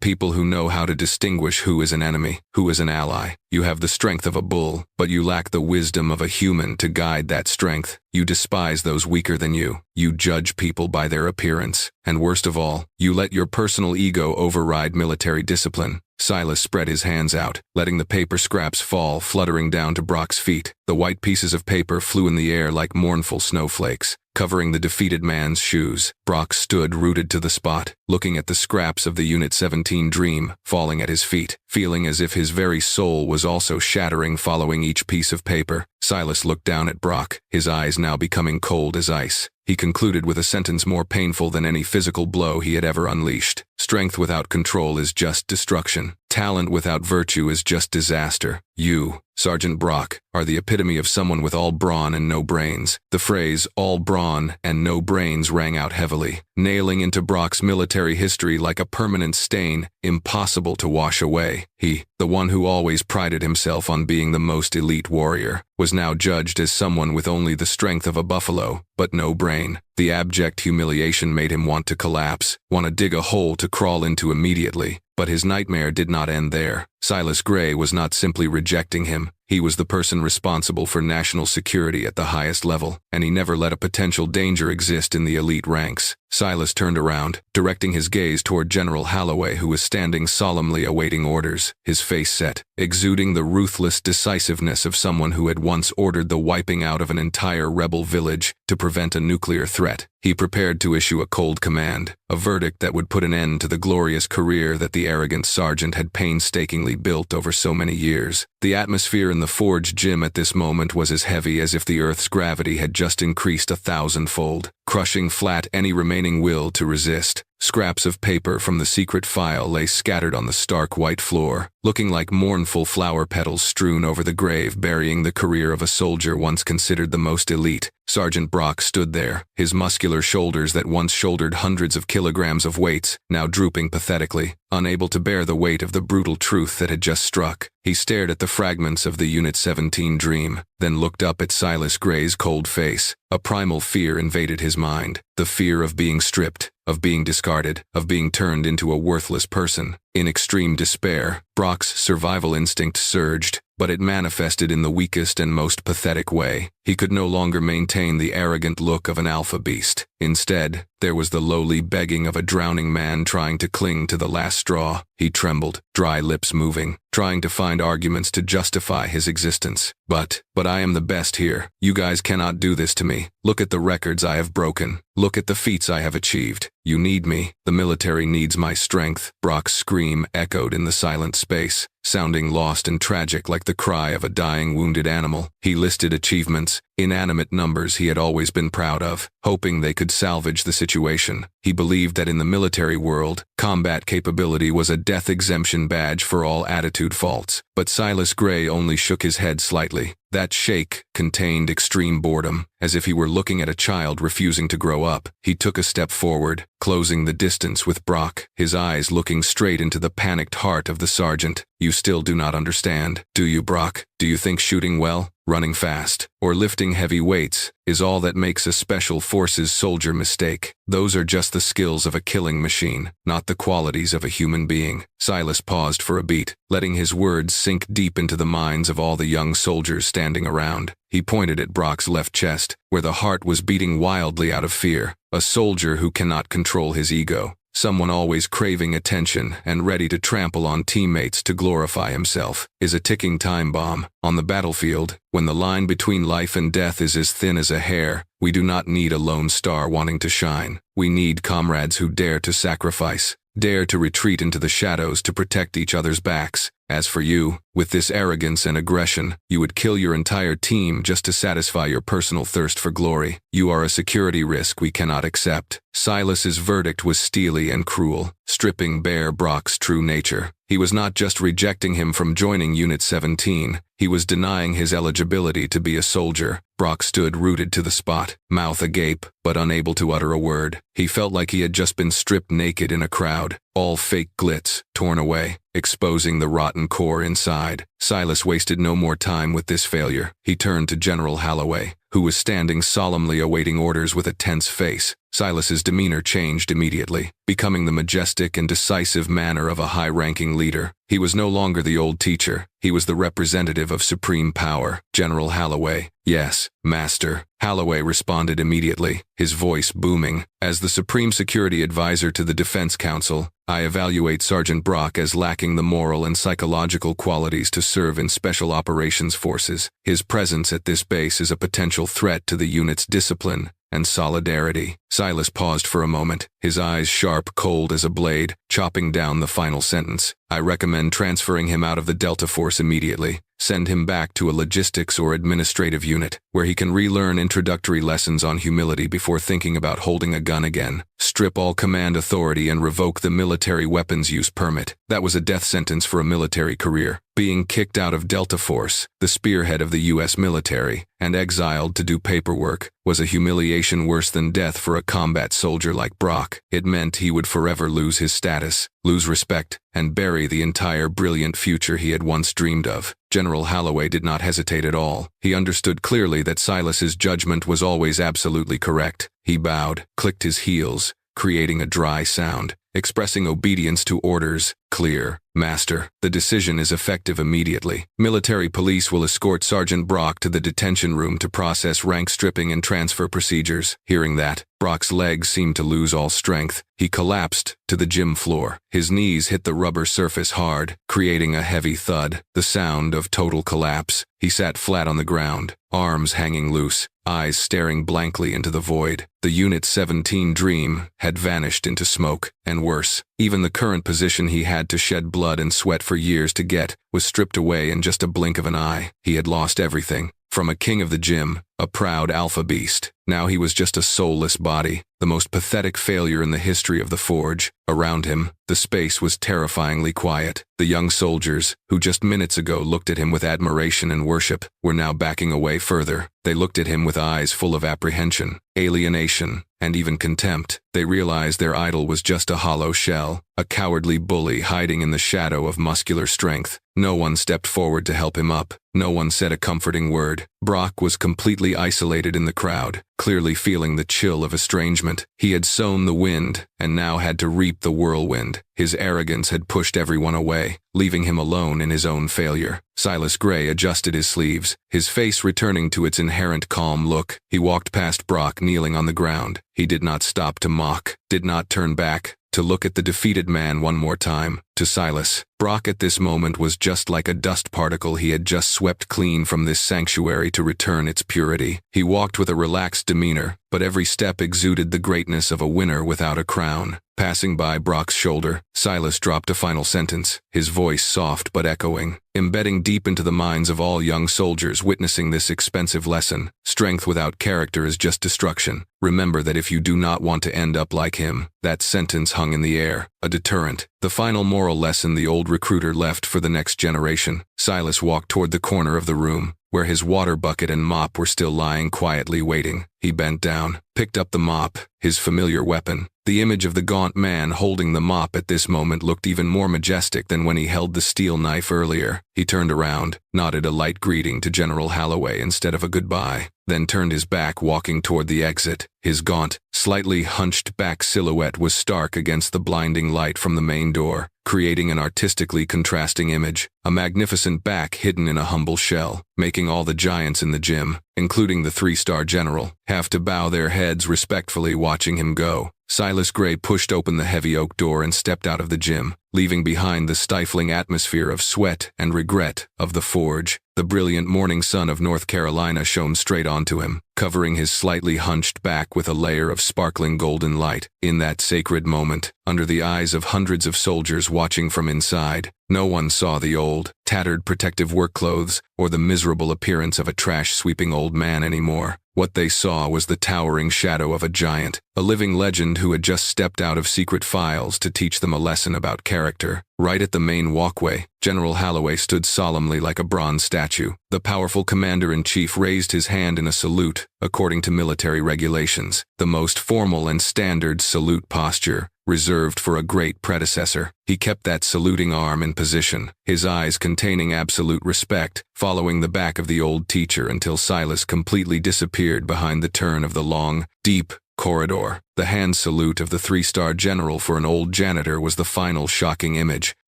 Speaker 1: people who know how to distinguish who is an enemy, who is an ally. You have the strength of a bull, but you lack the wisdom of a human to guide that strength. You despise those weaker than you. You judge people by their appearance. And worst of all, you let your personal ego override military discipline. Silas spread his hands out, letting the paper scraps fall, fluttering down to Brock's feet. The white pieces of paper flew in the air like mournful snowflakes, covering the defeated man's shoes. Brock stood rooted to the spot, looking at the scraps of the Unit 17 dream falling at his feet, feeling as if his very soul was also shattering following each piece of paper. Silas looked down at Brock, his eyes now becoming cold as ice. He concluded with a sentence more painful than any physical blow he had ever unleashed. Strength without control is just destruction. Talent without virtue is just disaster. You, Sergeant Brock, are the epitome of someone with all brawn and no brains. The phrase, all brawn and no brains, rang out heavily, nailing into Brock's military history like a permanent stain, impossible to wash away. He, the one who always prided himself on being the most elite warrior, was now judged as someone with only the strength of a buffalo, but no brain. The abject humiliation made him want to collapse, want to dig a hole to crawl into immediately. But his nightmare did not end there. Silas Gray was not simply rejecting him. He was the person responsible for national security at the highest level, and he never let a potential danger exist in the elite ranks. Silas turned around, directing his gaze toward General Holloway, who was standing solemnly awaiting orders, his face set, exuding the ruthless decisiveness of someone who had once ordered the wiping out of an entire rebel village to prevent a nuclear threat. He prepared to issue a cold command, a verdict that would put an end to the glorious career that the arrogant sergeant had painstakingly built over so many years. The atmosphere in the forge gym at this moment was as heavy as if the Earth's gravity had just increased 1,000-fold, crushing flat any remaining will to resist. Scraps of paper from the secret file lay scattered on the stark white floor, looking like mournful flower petals strewn over the grave burying the career of a soldier once considered the most elite. Sergeant Brock stood there, his muscular shoulders that once shouldered hundreds of kilograms of weights, now drooping pathetically, unable to bear the weight of the brutal truth that had just struck. He stared at the fragments of the Unit 17 dream, then looked up at Silas Gray's cold face. A primal fear invaded his mind, the fear of being stripped, of being discarded, of being turned into a worthless person. In extreme despair, Brock's survival instinct surged, but it manifested in the weakest and most pathetic way. He could no longer maintain the arrogant look of an alpha beast. Instead, there was the lowly begging of a drowning man trying to cling to the last straw. He trembled, dry lips moving, trying to find arguments to justify his existence. But I am the best here. You guys cannot do this to me. Look at the records I have broken. Look at the feats I have achieved. You need me. The military needs my strength. Brock's scream echoed in the silent space, sounding lost and tragic like the cry of a dying wounded animal. He listed achievements, inanimate numbers he had always been proud of, hoping they could salvage the situation. He believed that in the military world, combat capability was a death exemption badge for all attitude faults. But Silas Gray only shook his head slightly. That shake contained extreme boredom, as if he were looking at a child refusing to grow up. He took a step forward, closing the distance with Brock, his eyes looking straight into the panicked heart of the sergeant. You still do not understand, do you, Brock? Do you think shooting well, running fast, or lifting heavy weights is all that makes a special forces soldier mistake? Those are just the skills of a killing machine, not the qualities of a human being. Silas paused for a beat, letting his words sink deep into the minds of all the young soldiers standing around. He pointed at Brock's left chest, where the heart was beating wildly out of fear. A soldier who cannot control his ego. Someone always craving attention and ready to trample on teammates to glorify himself, is a ticking time bomb. On the battlefield, when the line between life and death is as thin as a hair, we do not need a lone star wanting to shine. We need comrades who dare to sacrifice, dare to retreat into the shadows to protect each other's backs. As for you, with this arrogance and aggression, you would kill your entire team just to satisfy your personal thirst for glory. You are a security risk we cannot accept. Silas's verdict was steely and cruel, stripping bare Brock's true nature. He was not just rejecting him from joining Unit 17, he was denying his eligibility to be a soldier. Brock stood rooted to the spot, mouth agape, but unable to utter a word. He felt like he had just been stripped naked in a crowd, all fake glitz torn away, exposing the rotten core inside. Silas wasted no more time with this failure. He turned to General Holloway, who was standing solemnly awaiting orders with a tense face. Silas's demeanor changed immediately, becoming the majestic and decisive manner of a high-ranking leader. He was no longer the old teacher. He was the representative of supreme power. General Holloway. Yes, Master. Holloway responded immediately, his voice booming. As the Supreme Security Advisor to the Defense Council, I evaluate Sergeant Brock as lacking the moral and psychological qualities to serve in Special Operations Forces. His presence at this base is a potential threat to the unit's discipline and solidarity. Silas paused for a moment, his eyes sharp, cold as a blade, chopping down the final sentence. I recommend transferring him out of the Delta Force immediately. Send him back to a logistics or administrative unit, where he can relearn introductory lessons on humility before thinking about holding a gun again. Strip all command authority and revoke the military weapons use permit. That was a death sentence for a military career. Being kicked out of Delta Force, the spearhead of the U.S. military, and exiled to do paperwork, was a humiliation worse than death for a combat soldier like Brock. It meant he would forever lose his status, lose respect, and bury the entire brilliant future he had once dreamed of. General Holloway did not hesitate at all. He understood clearly that Silas's judgment was always absolutely correct. He bowed, clicked his heels, creating a dry sound, expressing obedience to orders. Clear, Master. The decision is effective immediately. Military police will escort Sergeant Brock to the detention room to process rank stripping and transfer procedures. Hearing that, Brock's legs seemed to lose all strength. He collapsed to the gym floor. His knees hit the rubber surface hard, creating a heavy thud, the sound of total collapse. He sat flat on the ground, arms hanging loose, eyes staring blankly into the void. The Unit 17 dream had vanished into smoke, and worse, even the current position he had to shed blood and sweat for years to get was stripped away in just a blink of an eye. He had lost everything. From a king of the gym, a proud alpha beast, now he was just a soulless body, the most pathetic failure in the history of the Forge. Around him, the space was terrifyingly quiet. The young soldiers, who just minutes ago looked at him with admiration and worship, were now backing away further. They looked at him with eyes full of apprehension, alienation, and even contempt. They realized their idol was just a hollow shell, a cowardly bully hiding in the shadow of muscular strength. No one stepped forward to help him up. No one said a comforting word. Brock was completely isolated in the crowd, clearly feeling the chill of estrangement. He had sown the wind, and now had to reap the whirlwind. His arrogance had pushed everyone away, leaving him alone in his own failure. Silas Gray adjusted his sleeves, his face returning to its inherent calm look. He walked past Brock kneeling on the ground. He did not stop to mock, did not turn back, to look at the defeated man one more time. To Silas, Brock at this moment was just like a dust particle he had just swept clean from this sanctuary to return its purity. He walked with a relaxed demeanor, but every step exuded the greatness of a winner without a crown. Passing by Brock's shoulder, Silas dropped a final sentence, his voice soft but echoing, embedding deep into the minds of all young soldiers witnessing this expensive lesson. Strength without character is just destruction. Remember that if you do not want to end up like him. That sentence hung in the air, a deterrent, the final moral lesson the old recruiter left for the next generation. Silas walked toward the corner of the room, where his water bucket and mop were still lying quietly waiting. He bent down, picked up the mop, his familiar weapon. The image of the gaunt man holding the mop at this moment looked even more majestic than when he held the steel knife earlier. He turned around, nodded a light greeting to General Holloway instead of a goodbye, then turned his back walking toward the exit. His gaunt, slightly hunched back silhouette was stark against the blinding light from the main door, creating an artistically contrasting image, a magnificent back hidden in a humble shell, making all the giants in the gym, including the 3-star general, have to bow their heads respectfully watching him go. Silas Gray pushed open the heavy oak door and stepped out of the gym, leaving behind the stifling atmosphere of sweat and regret of the Forge. The brilliant morning sun of North Carolina shone straight onto him, covering his slightly hunched back with a layer of sparkling golden light. In that sacred moment, under the eyes of hundreds of soldiers watching from inside, no one saw the old, tattered protective work clothes or the miserable appearance of a trash-sweeping old man anymore. What they saw was the towering shadow of a giant, a living legend who had just stepped out of secret files to teach them a lesson about character. Right at the main walkway, General Holloway stood solemnly like a bronze statue. The powerful commander-in-chief raised his hand in a salute, according to military regulations, the most formal and standard salute posture, reserved for a great predecessor. He kept that saluting arm in position, his eyes containing absolute respect, following the back of the old teacher until Silas completely disappeared behind the turn of the long, deep corridor. The hand salute of the 3-star general for an old janitor was the final shocking image,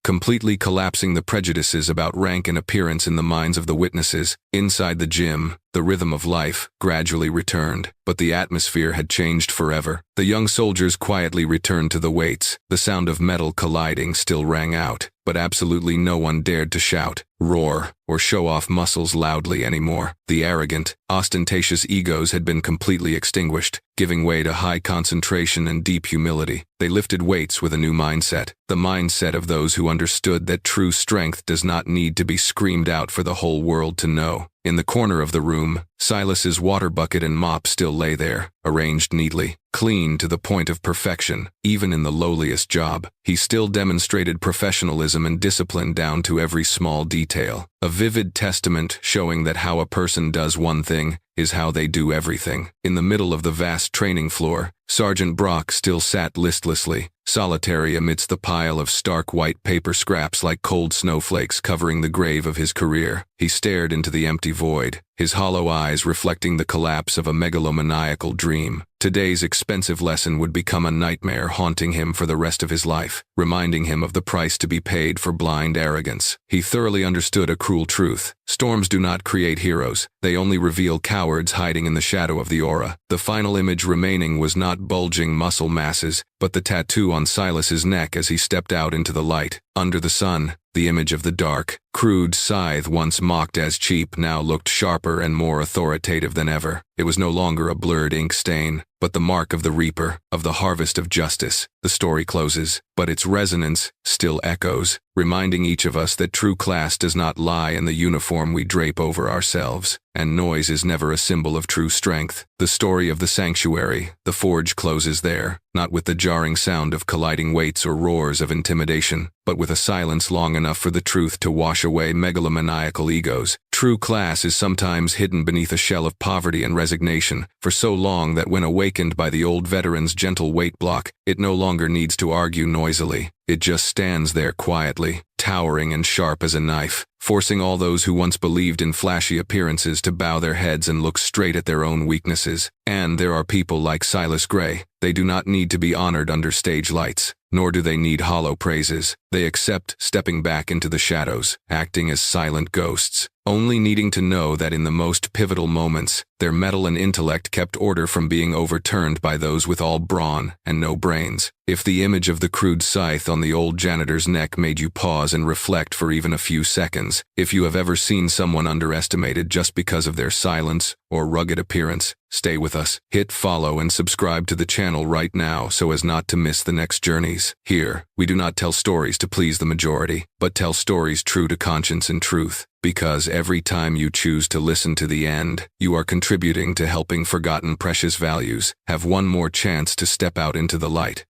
Speaker 1: completely collapsing the prejudices about rank and appearance in the minds of the witnesses. Inside the gym, the rhythm of life gradually returned, but the atmosphere had changed forever. The young soldiers quietly returned to the weights. The sound of metal colliding still rang out, but absolutely no one dared to shout, roar, or show off muscles loudly anymore. The arrogant, ostentatious egos had been completely extinguished, giving way to high concentration and deep humility. They lifted weights with a new mindset, the mindset of those who understood that true strength does not need to be screamed out for the whole world to know. In the corner of the room, Silas's water bucket and mop still lay there, arranged neatly, clean to the point of perfection. Even in the lowliest job, he still demonstrated professionalism and discipline down to every small detail, a vivid testament showing that how a person does one thing is how they do everything. In the middle of the vast training floor, Sergeant Brock still sat listlessly, solitary amidst the pile of stark white paper scraps like cold snowflakes covering the grave of his career. He stared into the empty void, his hollow eyes reflecting the collapse of a megalomaniacal dream. Today's expensive lesson would become a nightmare haunting him for the rest of his life, reminding him of the price to be paid for blind arrogance. He thoroughly understood a cruel truth. Storms do not create heroes. They only reveal cowards hiding in the shadow of the aura. The final image remaining was not bulging muscle masses, but the tattoo on Silas's neck as he stepped out into the light. Under the sun, the image of the dark, crude scythe once mocked as cheap now looked sharper and more authoritative than ever. It was no longer a blurred ink stain, but the mark of the reaper, of the harvest of justice. The story closes, but its resonance still echoes, reminding each of us that true class does not lie in the uniform we drape over ourselves, and noise is never a symbol of true strength. The story of the sanctuary, the forge, closes there, not with the jarring sound of colliding weights or roars of intimidation, but with a silence long enough for the truth to wash away megalomaniacal egos. True class is sometimes hidden beneath a shell of poverty and resignation, for so long that when awakened by the old veteran's gentle weight block, it no longer needs to argue noisily. It just stands there quietly, towering and sharp as a knife, forcing all those who once believed in flashy appearances to bow their heads and look straight at their own weaknesses. And there are people like Silas Gray. They do not need to be honored under stage lights, nor do they need hollow praises. They accept stepping back into the shadows, acting as silent ghosts, only needing to know that in the most pivotal moments, their mettle and intellect kept order from being overturned by those with all brawn and no brains. If the image of the crude scythe on the old janitor's neck made you pause and reflect for even a few seconds, if you have ever seen someone underestimated just because of their silence or rugged appearance, stay with us. Hit follow and subscribe to the channel right now so as not to miss the next journeys. Here, we do not tell stories to please the majority, but tell stories true to conscience and truth. Because every time you choose to listen to the end, you are contributing to helping forgotten precious values have one more chance to step out into the light.